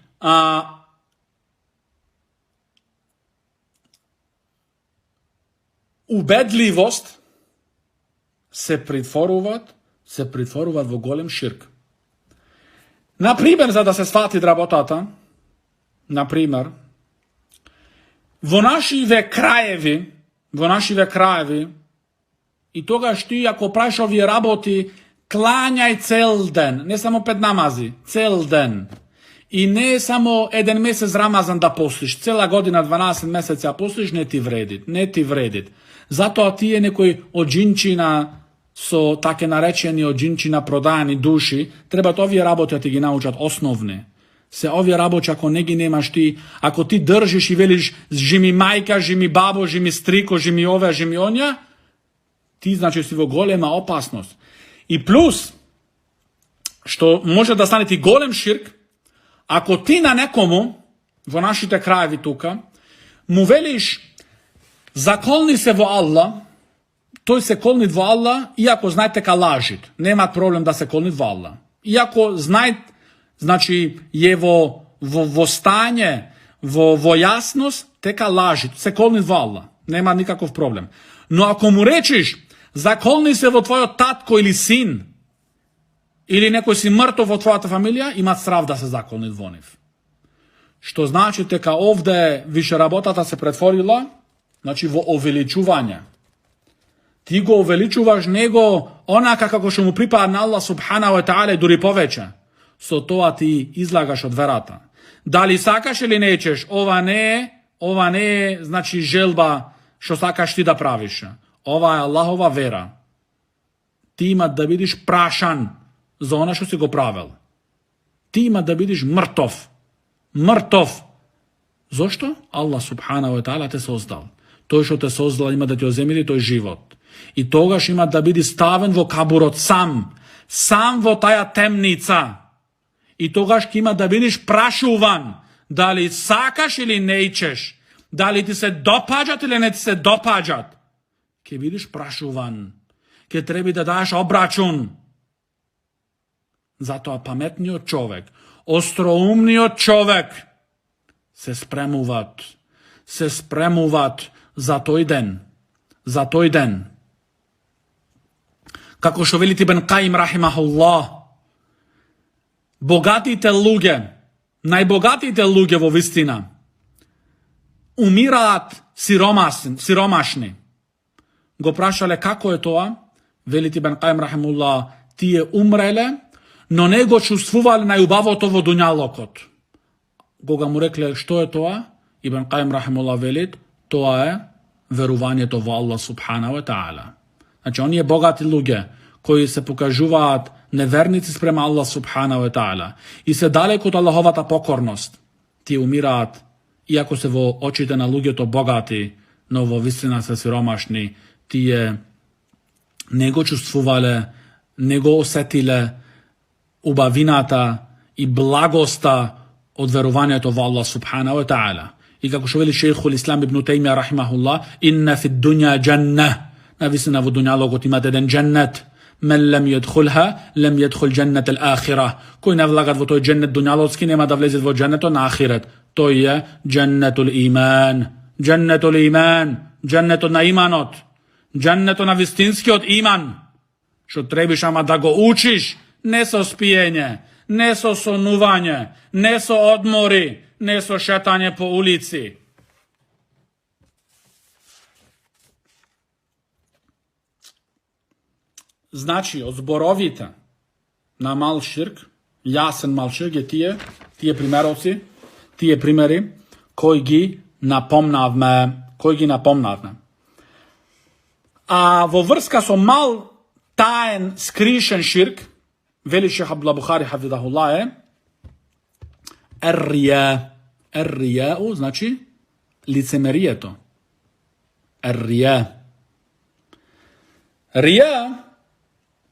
A: ubedljivost se pritvoruvat vo golem širk. Na primjer, za da se shvati drabotata, na primjer, vo našive krajevi, i toga što ti ako praviš ovi raboti, klanjaj cel den, ne samo pet namazi, cel den. I ne samo jedan mjesec Ramazan da postiš, cela godina 12 mjeseca postiš, ne ti vredit. Zato ti je nekoj od džinčina со таке наречени од джинчина продајани души, треба овие работи да ти ги научат основни. Се овие работи ако не ги немаш ти, ако ти држиш и велиш жими мајка, жими бабо, жими стрико, жими ове, жими онја, ти значи си во голема опасност. И плюс, што може да стане ти голем ширк, ако ти на некому, во нашите краеви тука, му велиш заколни се во Аллах, тој се колнит во Аллах, иако знаете дека лажит. Нема проблем да се колнит во Аллах. Иако знаете, значи е во стање, во јасност, дека лажит, се колнит во Аллах. Нема никаков проблем. Но ако му речиш, заколни се во твојот татко или син, или некој си мртов во твојата фамилија, имат страв да се заколнит во нив. Што значи дека овде више работата се претворила, значи во увеличување. Ти го увеличуваш него онака како што му припада на Аллах субханаху ва таала и дури повеќе. Со тоа ти излагаш од верата. Дали сакаш или неќеш, ова не е, значи желба што сакаш ти да правиш. Ова е Аллахова вера. Ти има да бидеш прашан за она што си го правил. Ти има да бидеш мртов. Мртов. Зошто? Аллах субханаху ва таала те создал. Тој што те создал има да ти оземили тој живот. И тогаш има да биде ставен во кабурот сам во таја темница. И тогаш ќе има да бидеш прашуван дали сакаш или неќеш, дали ти се допаѓат или не ти се допаѓат. Ќе бидеш прашуван. Ќе треба да даеш обрачун. Затоа паметниот човек, остроумниот човек се спремуваат за тој ден. За тој ден. Како што вели Ибн Каим рахимахуллах, богатите луѓе, најбогатите луѓе во вистина, умираат сиромашни. Го прашале како е тоа, вели Ибн Каим рахимахуллах, тие умреле, но не го чувствувале најубавото во дуњалокот. Кога му рекле што е тоа, Ибн Каим рахимахуллах вели, тоа е верувањето во Аллах субханаху ва таала. Значи, оние богати луѓе кои се покажуваат неверници спрема Аллах субханаху ва таала и се далеко од Аллаховата покорност, тие умираат, иако се во очите на луѓето богати, но во вистина се сиромашни, тие не го чувствувале, не го осетиле убавината и благоста од верувањето во Аллах субханаху ва таала. И како што вели шејхул Ислам ибн Тајмија рахимахуллах, инна фи дуња џанна, навистина во дуњалогот имате еден џеннет, мен лем једхулха, лем једхул џеннет ел ахира. Кој не влагат во тој џеннет дуњалогски, нема да влезет во џеннето на ахирет. Тој е џеннетул иман. Џеннетул иман, џеннето на иманот, џеннето на вистинскиот иман, што требиш ама да го учиш, не со спиење, не со сонување, не со одмори, не со шетање по улици. Значи, од зборовите на мал ширк, јасен мал ширк е тие примери кои ги напомнавме. А во врска со мал таен скришен ширк, вели шех Абдуллах Бухари хафидахуллах е Ер-рија, значи лицемерието. Ер-рија. Рија,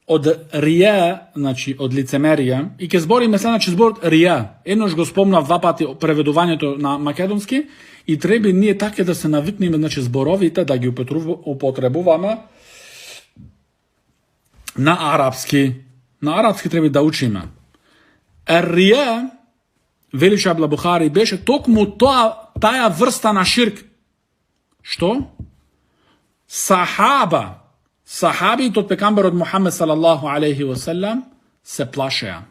A: од рија, значи од лицемерија, и ќе збориме се, значи зборот рија. Еднош го спомнав два пати преведувањето на македонски и треба ние така да се навикнеме, значи зборовите да ги употребуваме на арапски. На арапски треба да учиме. Ер-рија, вели шех Абдуллах Бухари, беше токму таја врста на ширк. Што? Сахабите од пекамберот Мухамед салаллаху алейхи ва селем се плашеа.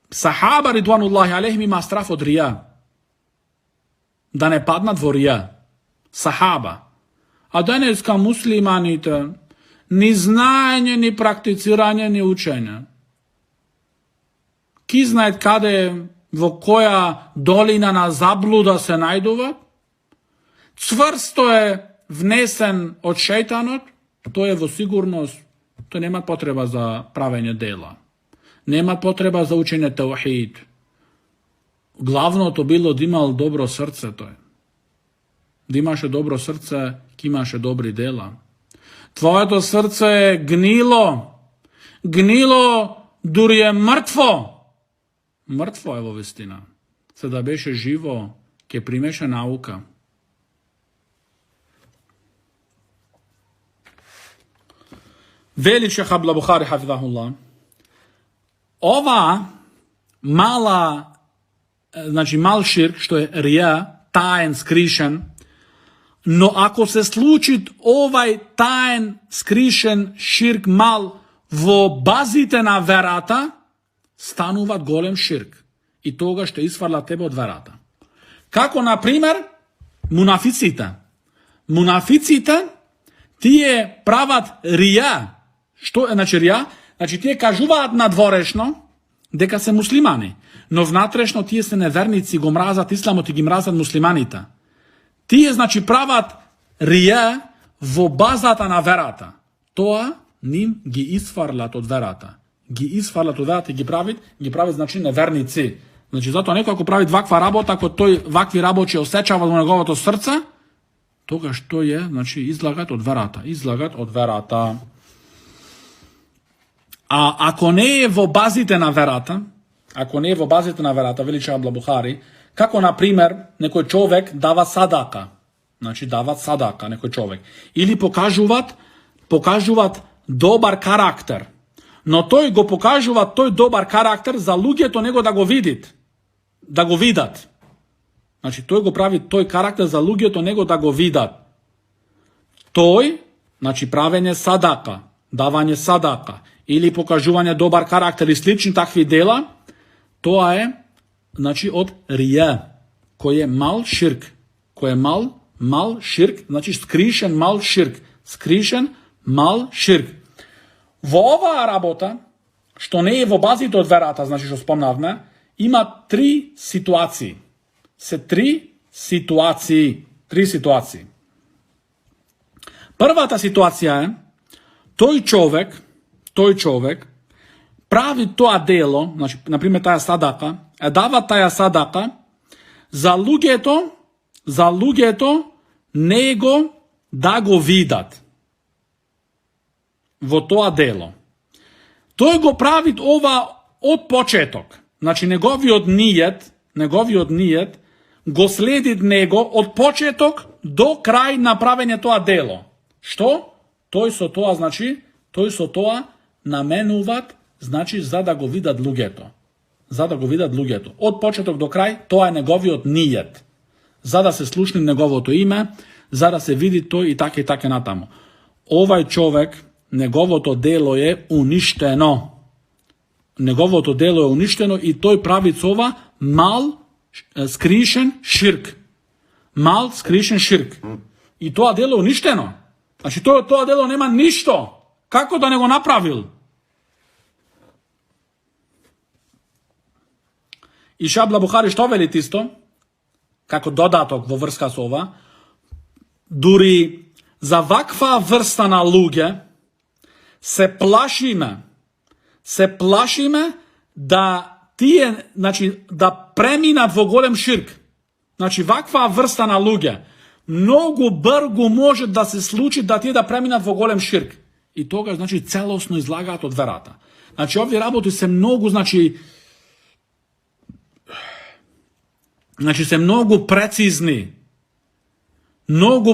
A: Сахаба ридвануллахи алейхим има страф од рија. Да не паднат во рија. Сахаба. А денеска муслиманите ни знаење, ни практицирање, ни учење. Ки знаат каде, во која долина на заблуда се најдува? Цврсто е внесен од шејтанот, to je vo sigurnost, to nema potreba za pravenje dela. Nema potreba za učenje tauhid. Glavno to bilo da imal dobro srce, to je. Da imaše dobro srce, ki imaše dobri dela. Tvoje to srce je gnilo, dur je mrtvo. Mrtvo je vo vestina. Sada beše živo, ke primeše nauka. Veli Šejh Abdullah Buhari, hafidahullah, ova mala, znači mal širk, što je rija, tajen, skrišen, no ako se sluči ovaj tajen, skrišen širk mal vo bazite na verata, stanuvat golem širk. I toga što isfarla tebe od verata. Kako, na primjer, munaficite. Munaficite ti je pravat rija. Što je znači rija? Znači ti je kažuvat na dvorešno, deka se muslimani. No vnatrešno ti je se nevernici go mrazat islamo, ti gi mrazat muslimanita. Ti je znači pravat rija vo bazata na verata. Toa nim gi isfarlat od verata. Gi isfarlat od verata i gi pravit znači nevernici. Znači zato neko ako pravi vakva rabota, ako toj vakvi rabot će osjećava u njegovo to srce, toga što je, znači izlagat od verata. A ako ne je vo bazite na verata, veli Šejh Abdullah Buhari, kako na primjer nekoj čovjek dava sadaka, znači davat sadaka nekoj čovjek, ili pokažuvat dobar karakter, no toj go pokažuvat toj dobar karakter za luge to nego da go vidat. Znači toj go pravi toj karakter za luge to nego da go vidat. Toj, znači pravenje sadaka, davanje sadaka, ili pokažuvanje dobar karakter i slični takvi dela, to je znači od rija, koji je mal širk, znači skrišen mal širk. Ova rabota, što ne je v bazit od verata, znači što spomnavne, ima tri situacije. Prva ta situacija je, toj čovjek pravi to delo, znači, na primjer, taja sadaka, dava taja sadaka, za luge to, nego da go vidat vo to delo. To je go pravit ova od početok, znači njegovi od nijet, go sledit nego od početok do kraj napravenje to delo. Što? To je to namenuvat, znači za da go vidat lugeto. Od početok do kraj, to je njegovi od nijet. Za da se slušni njegovo to ime, za da se vidi to i take natamo. Ovaj čovjek, njegovo to delo je uništeno. I to je pravic ova mal skrišen širk. I to delo je uništeno. Znači to delo nema ništo. Kako da nego napravil? I Šejh Abdullah Buhari što veli tisto, kako dodatok vo vrska sova, duri za vakva vrsta na luge se plašime da ti je, znači da preminat vo golem širk. Znači vakva vrsta na luge mnogo brgo može da se sluči da ti je da preminat vo golem širk. I toga znači celosno izlagat od verata. Znači ovdje raboti se mnogo, znači se mnogo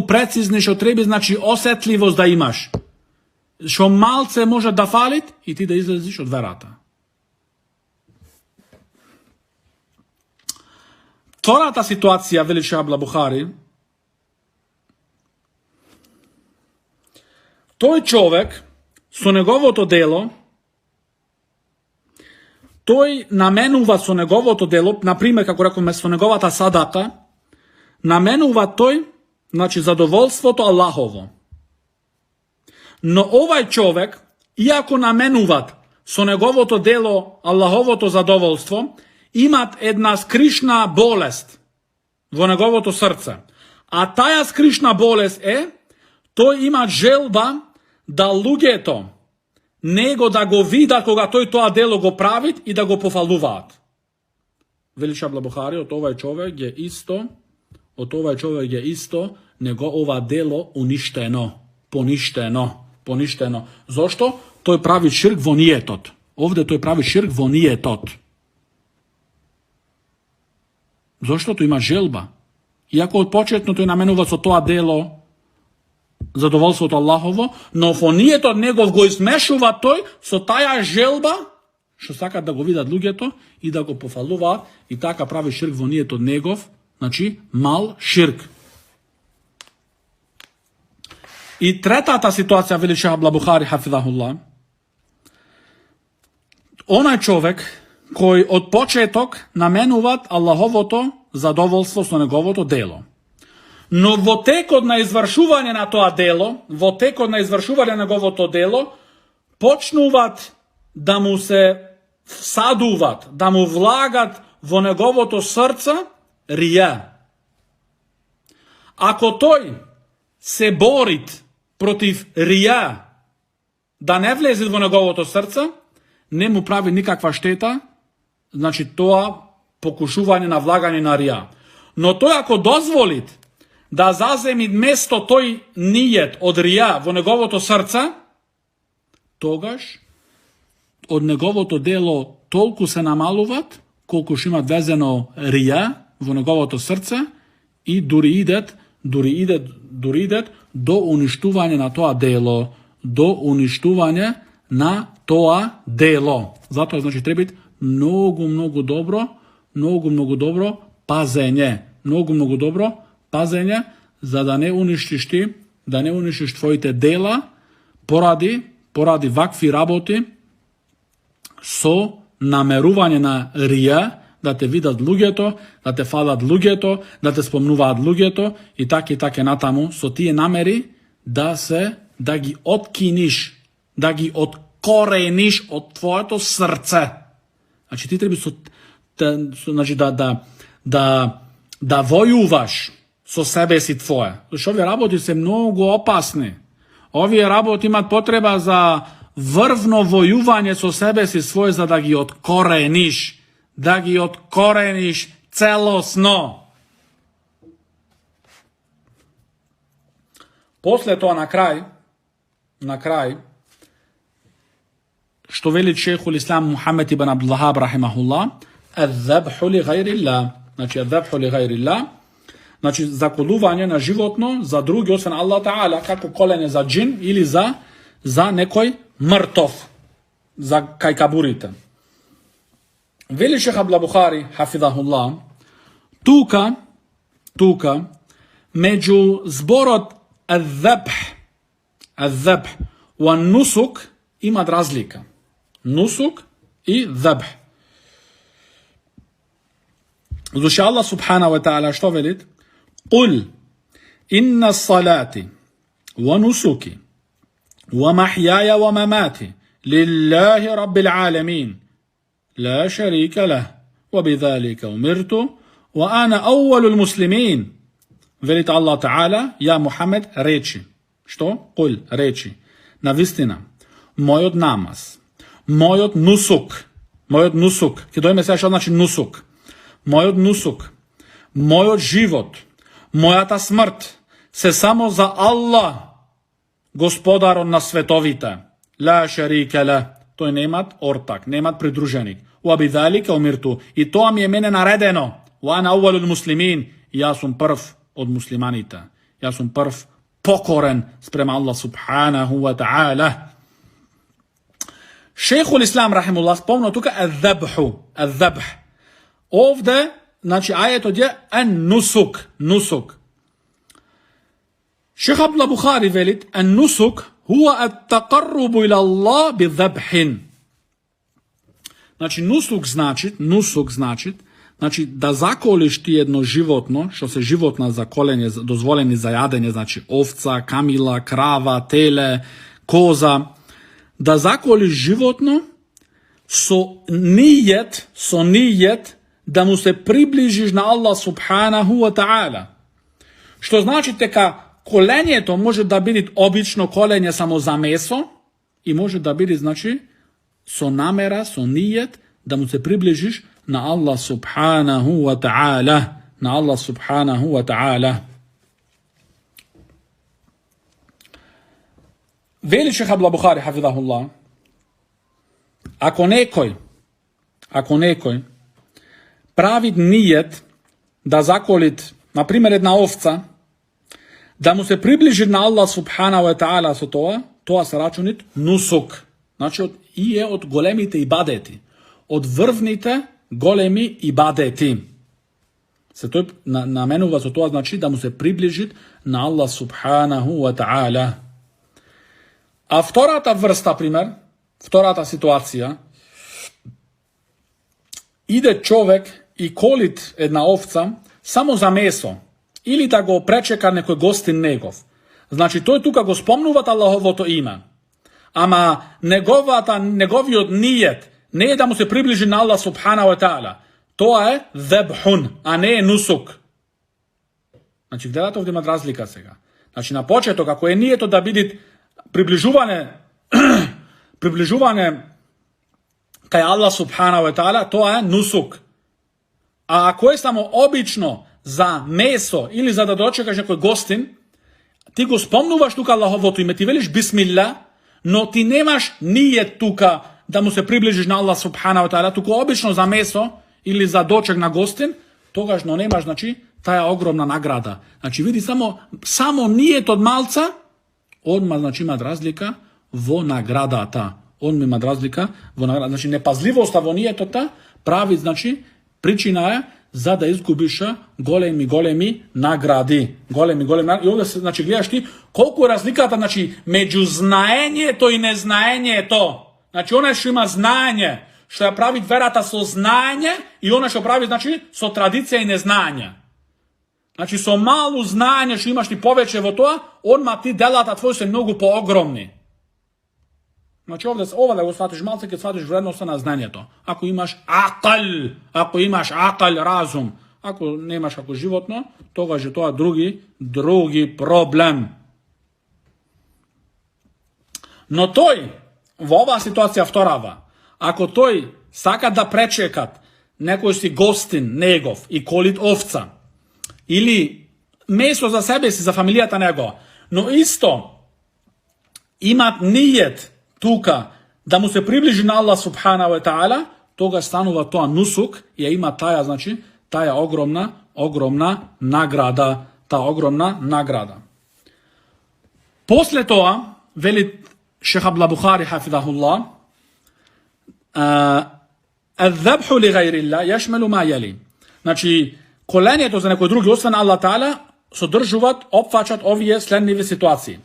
A: precizni što treba, znači osjetljivost da imaš. Što malce može da falit i ti da izlaziš od verata. Втората ситуација, вели Шейх Абдулlah Buhari, тој човек со неговото дело, тој наменува со неговото дело, например, како рековме, со неговата садака, наменува тој, значи, задоволството Аллахово. Но овај човек, иако наменуват со неговото дело Аллаховото задоволство, имат една скришна болест во неговото срце. А таја скришна болест е, тој има желба da lugjeto, nego da go vida koga toј тоа дело го правит и да го пофалуваат. Вели Шабла Бухари, од овај човек е исто, него ова дело уништено, poništeno. Zašto? Тој прави ширк во ниетот. Овде тој прави ширк во ниетот. Зошто тој има желба? Иако од почетно тој наменува со тоа дело задоволството Аллахово, но во ниетот негов го измешува тој со таја желба, што сакат да го видат луѓето и да го пофалуваат, и така прави ширк во ниетот негов, значи мал ширк. И третата ситуација, вели Шейх Абдул Бухари хафизахуллах, онај човек кој од почеток наменуваат Аллаховото задоволство со неговото дело. Но во текот на извршување на тоа дело, неговото дело, почнуваат да му се всадуват, да му влагат во неговото срце рија. Ако тој се борит против рија, да не влезе во неговото срце, не му прави никаква штета, значи тоа покушување на влагање на рија. Но тој ако дозволит да заземи место тој ниет од рија во неговото срце, тогаш од неговото дело толку се намалуват, колку што имат везено рија во неговото срце, и дури идет до уништување на тоа дело, Затоа значи треба многу добро пазење, за да не уништиш твоите дела поради вакви работи со намерување на рија, да те видат луѓето, да те фалат луѓето, да те спомнуваат луѓето и така натаму, со тие намери да ги откиниш, да ги откорениш од твоето срце. Значи ти треба да војуваш со себе си твое. Зашто овие работи се многу опасни. Овие работи имат потреба за врвно војување со себе си свој, за да ги откорениш целосно. После тоа на крај, што вели Шейхул Ислам Мухамед ибн Абдул Вахаб рахимахуллах, الذبح لغير الله, значи الذبح لغير الله, значи заколување на животно за други освен Аллах Таала, како колене за џин или за некој мртов, за кај кабурите. Вели Шейх Абдул Бухари хафизахуллах, тука меѓу зборот الذبح والنسك имат разлика. Нусук и ذبح. Зашто Аллах субханаху ва таала што велит? قل إن الصلاة ونسكي ومحياي ومماتي لله رب العالمين لا شريك له وبذلك أمرت وأنا أول المسلمين. Велит Аллах Таала, ја Мухамед, речи. Што? Кул, речи. Навистина, мојот намаз, мојот нусук, ќе дојме сега што значи нусук, мојот живот, мојата смрт, се само за Аллах, Господарот на световите. Ла шарика ле, тој немат ортак, немат придруженик. Ва бидалика умирту, и тоа ми е мене наредено. Ва ана ауалул муслимин, јас сум прв од муслиманите. Јас сум прв покорен спрема Аллах субханаху ва таала. Шейхул Ислам рахимуллах спомна тука الذبح. Овде, значи ајетот е нусук. Шейх Абдул Бухари велит النسك هو التقرب إلى الله بذبح. Значи нусук значи значи да заколиш ти едно животно, што се животна за колене, дозволени за јадење, значи овца, камила, крава, теле, коза, да заколиш животно со нијет да му се приближиш на Аллах субханаху ва таала. Што значи дека коленјето може да биде обично коленје само за месо и може да биде, значи, со намера, со нијет, да му се приближиш на Аллах субханаху ва та'ала. На Аллах субханаху ва та'ала. Вели шех Абдул Бухари, хафидахуллах, ако некој прави нијет да заколит, например, една овца, да му се приближи на Аллах субханаху ва та'ала со тоа се рачунит нусук. Значи, и е од големите ибадети, од врвните големи ибадети. Се тој наменува со тоа, значи, да му се приближи на Аллах субханаху ва та'ала. А втората врста, пример, втората ситуација, иде човек и колит една овца само за месо, или да го пречека некој гостин негов. Значи, тој тука го спомнуват Аллаховото име. Ама неговиот нијет не е да му се приближи на Аллах субхана ва та'ала. Тоа е зебхун, а не е нусук. Значи, гледате, овде имат разлика сега. Значи, на почеток, ако е нијето да биде приближување кај Аллах субхана ва та'ала, тоа е нусук. А ако е само обично за месо или за да дочекаш некој гостин, ти го спомнуваш тука Аллаховото име, ти велиш бисмилла, но ти немаш нијет тука да му се приближиш на Аллах субхана ва та'ала, тука обично за месо или за дочек на гостин, тогаш но немаш, значи, таа огромна награда. Значи, види само нијет од малца, одма, значи, имат разлика во наградата. Одма имат разлика во наградата. Значи, непазливоста во нијетота прави, значи, причина е за да изгубиш големи награди. Големи награди. И овде се, значи, гледаш ти колку е разликата, значи, меѓу знаењето и незнаењето. Значи, оној што има знаење, што ја прави верата со знаење и оној што прави, значи, со традиција и незнаење. Значи, со малу знаење што имаш ти повеќе во тоа, одма ти делата твои се многу поогромни. Значи, ова да го сватиш малце, ќе сватиш вредноста на знаењето. Ако имаш акал, разум, ако немаш како животно, тогаш е тоа други проблем. Но тој, во оваа ситуација вторава, ако тој сака да пречекат некој си гостин негов и колит овца, или месо за себе си, за фамилијата него, но исто имат нијет тука да му се приближи на Аллах субхана ва та'ала, тога станува тоа нусук и ја има таа, значи, таа огромна награда. После тоа, вели шех Абдул Бухари хафидахуллах, الذبح لغير الله يشمل ما يلي. Значи, коленјето за некој други, освен Аллах та'ала, содржуваат, опфаќат овие следниви ситуации.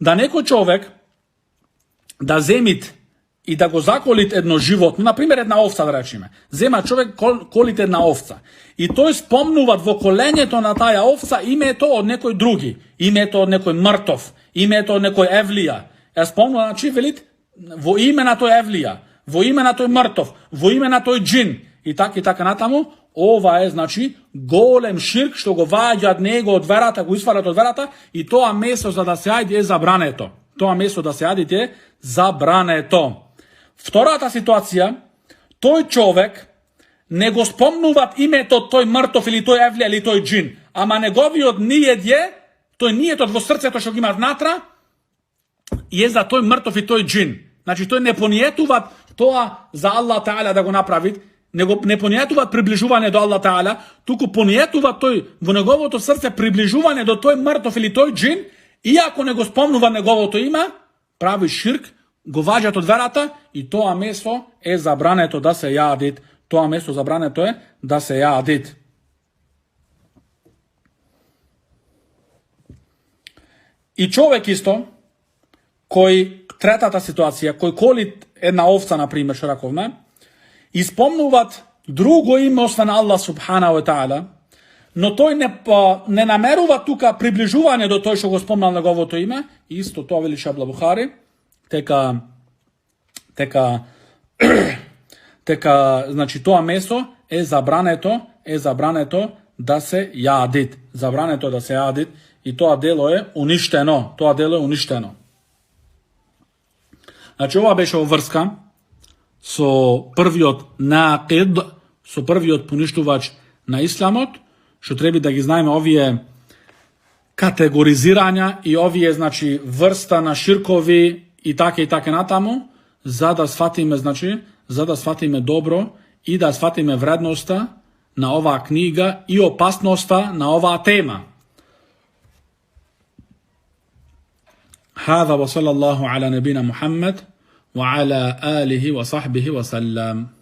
A: Да некој човек да земит и да го заколит едно животно, например една овца да речеме. Зема човек колит една овца и тој спомнуват во коленјето на таа овца името од некој други, името од некој мртов, името од некој евлија. Ја спомнува, значи, велит во име на тој евлија, во име на тој мртов, во име на тој џин и така натаму. Ова е, значи, голем ширк што го ваѓаат него од верата, го isварат од верата и тоа месо за да се јади е забрането. Тоа месо да се јади е забрането. Втората ситуација, тој човек не го спомнуваат името тој мртов или тој евлија или тој џин, ама неговиот нијет е, тој нијетот во срцето што го има внатра, е за тој мртов и тој џин. Значи, тој не пониетуваат тоа за Аллах та'ала да го направи, не пониетуваат приближување до Аллах та'ала, туку пониетуваат тој во неговото срце приближување до тој мртов или тој џин, иако не го спомнува неговото име, прави ширк, го ваѓат од верата и тоа месо е забрането да се јади. Тоа месо забрането е да се јади. И човек исто, кој, третата ситуација, кој коли една овца, например, што раковме, испомнуваат друго име освен Аллах субхана ва та'ала, но тој не намерува тука приближување до тој што го спомнал неговото име, исто тоа вели Абдул Бухари, значи тоа месо е забрането да се јади. Забрането да се јади i to delo je uništeno. To delo je uništeno. Znači, ova beše vrska so prvi od naqid, so prvi od poništovač na islamot, što treba da gi znajme ovije kategoriziranja i ovije, znači, vrsta na širkovi i take natamo, za da shvatime dobro i da shvatime vrednosta na ova knjiga i opasnosta na ova tema. Hada wa sallallahu ala nabina Muhammad wa ala alihi wa sahbihi wa sallam.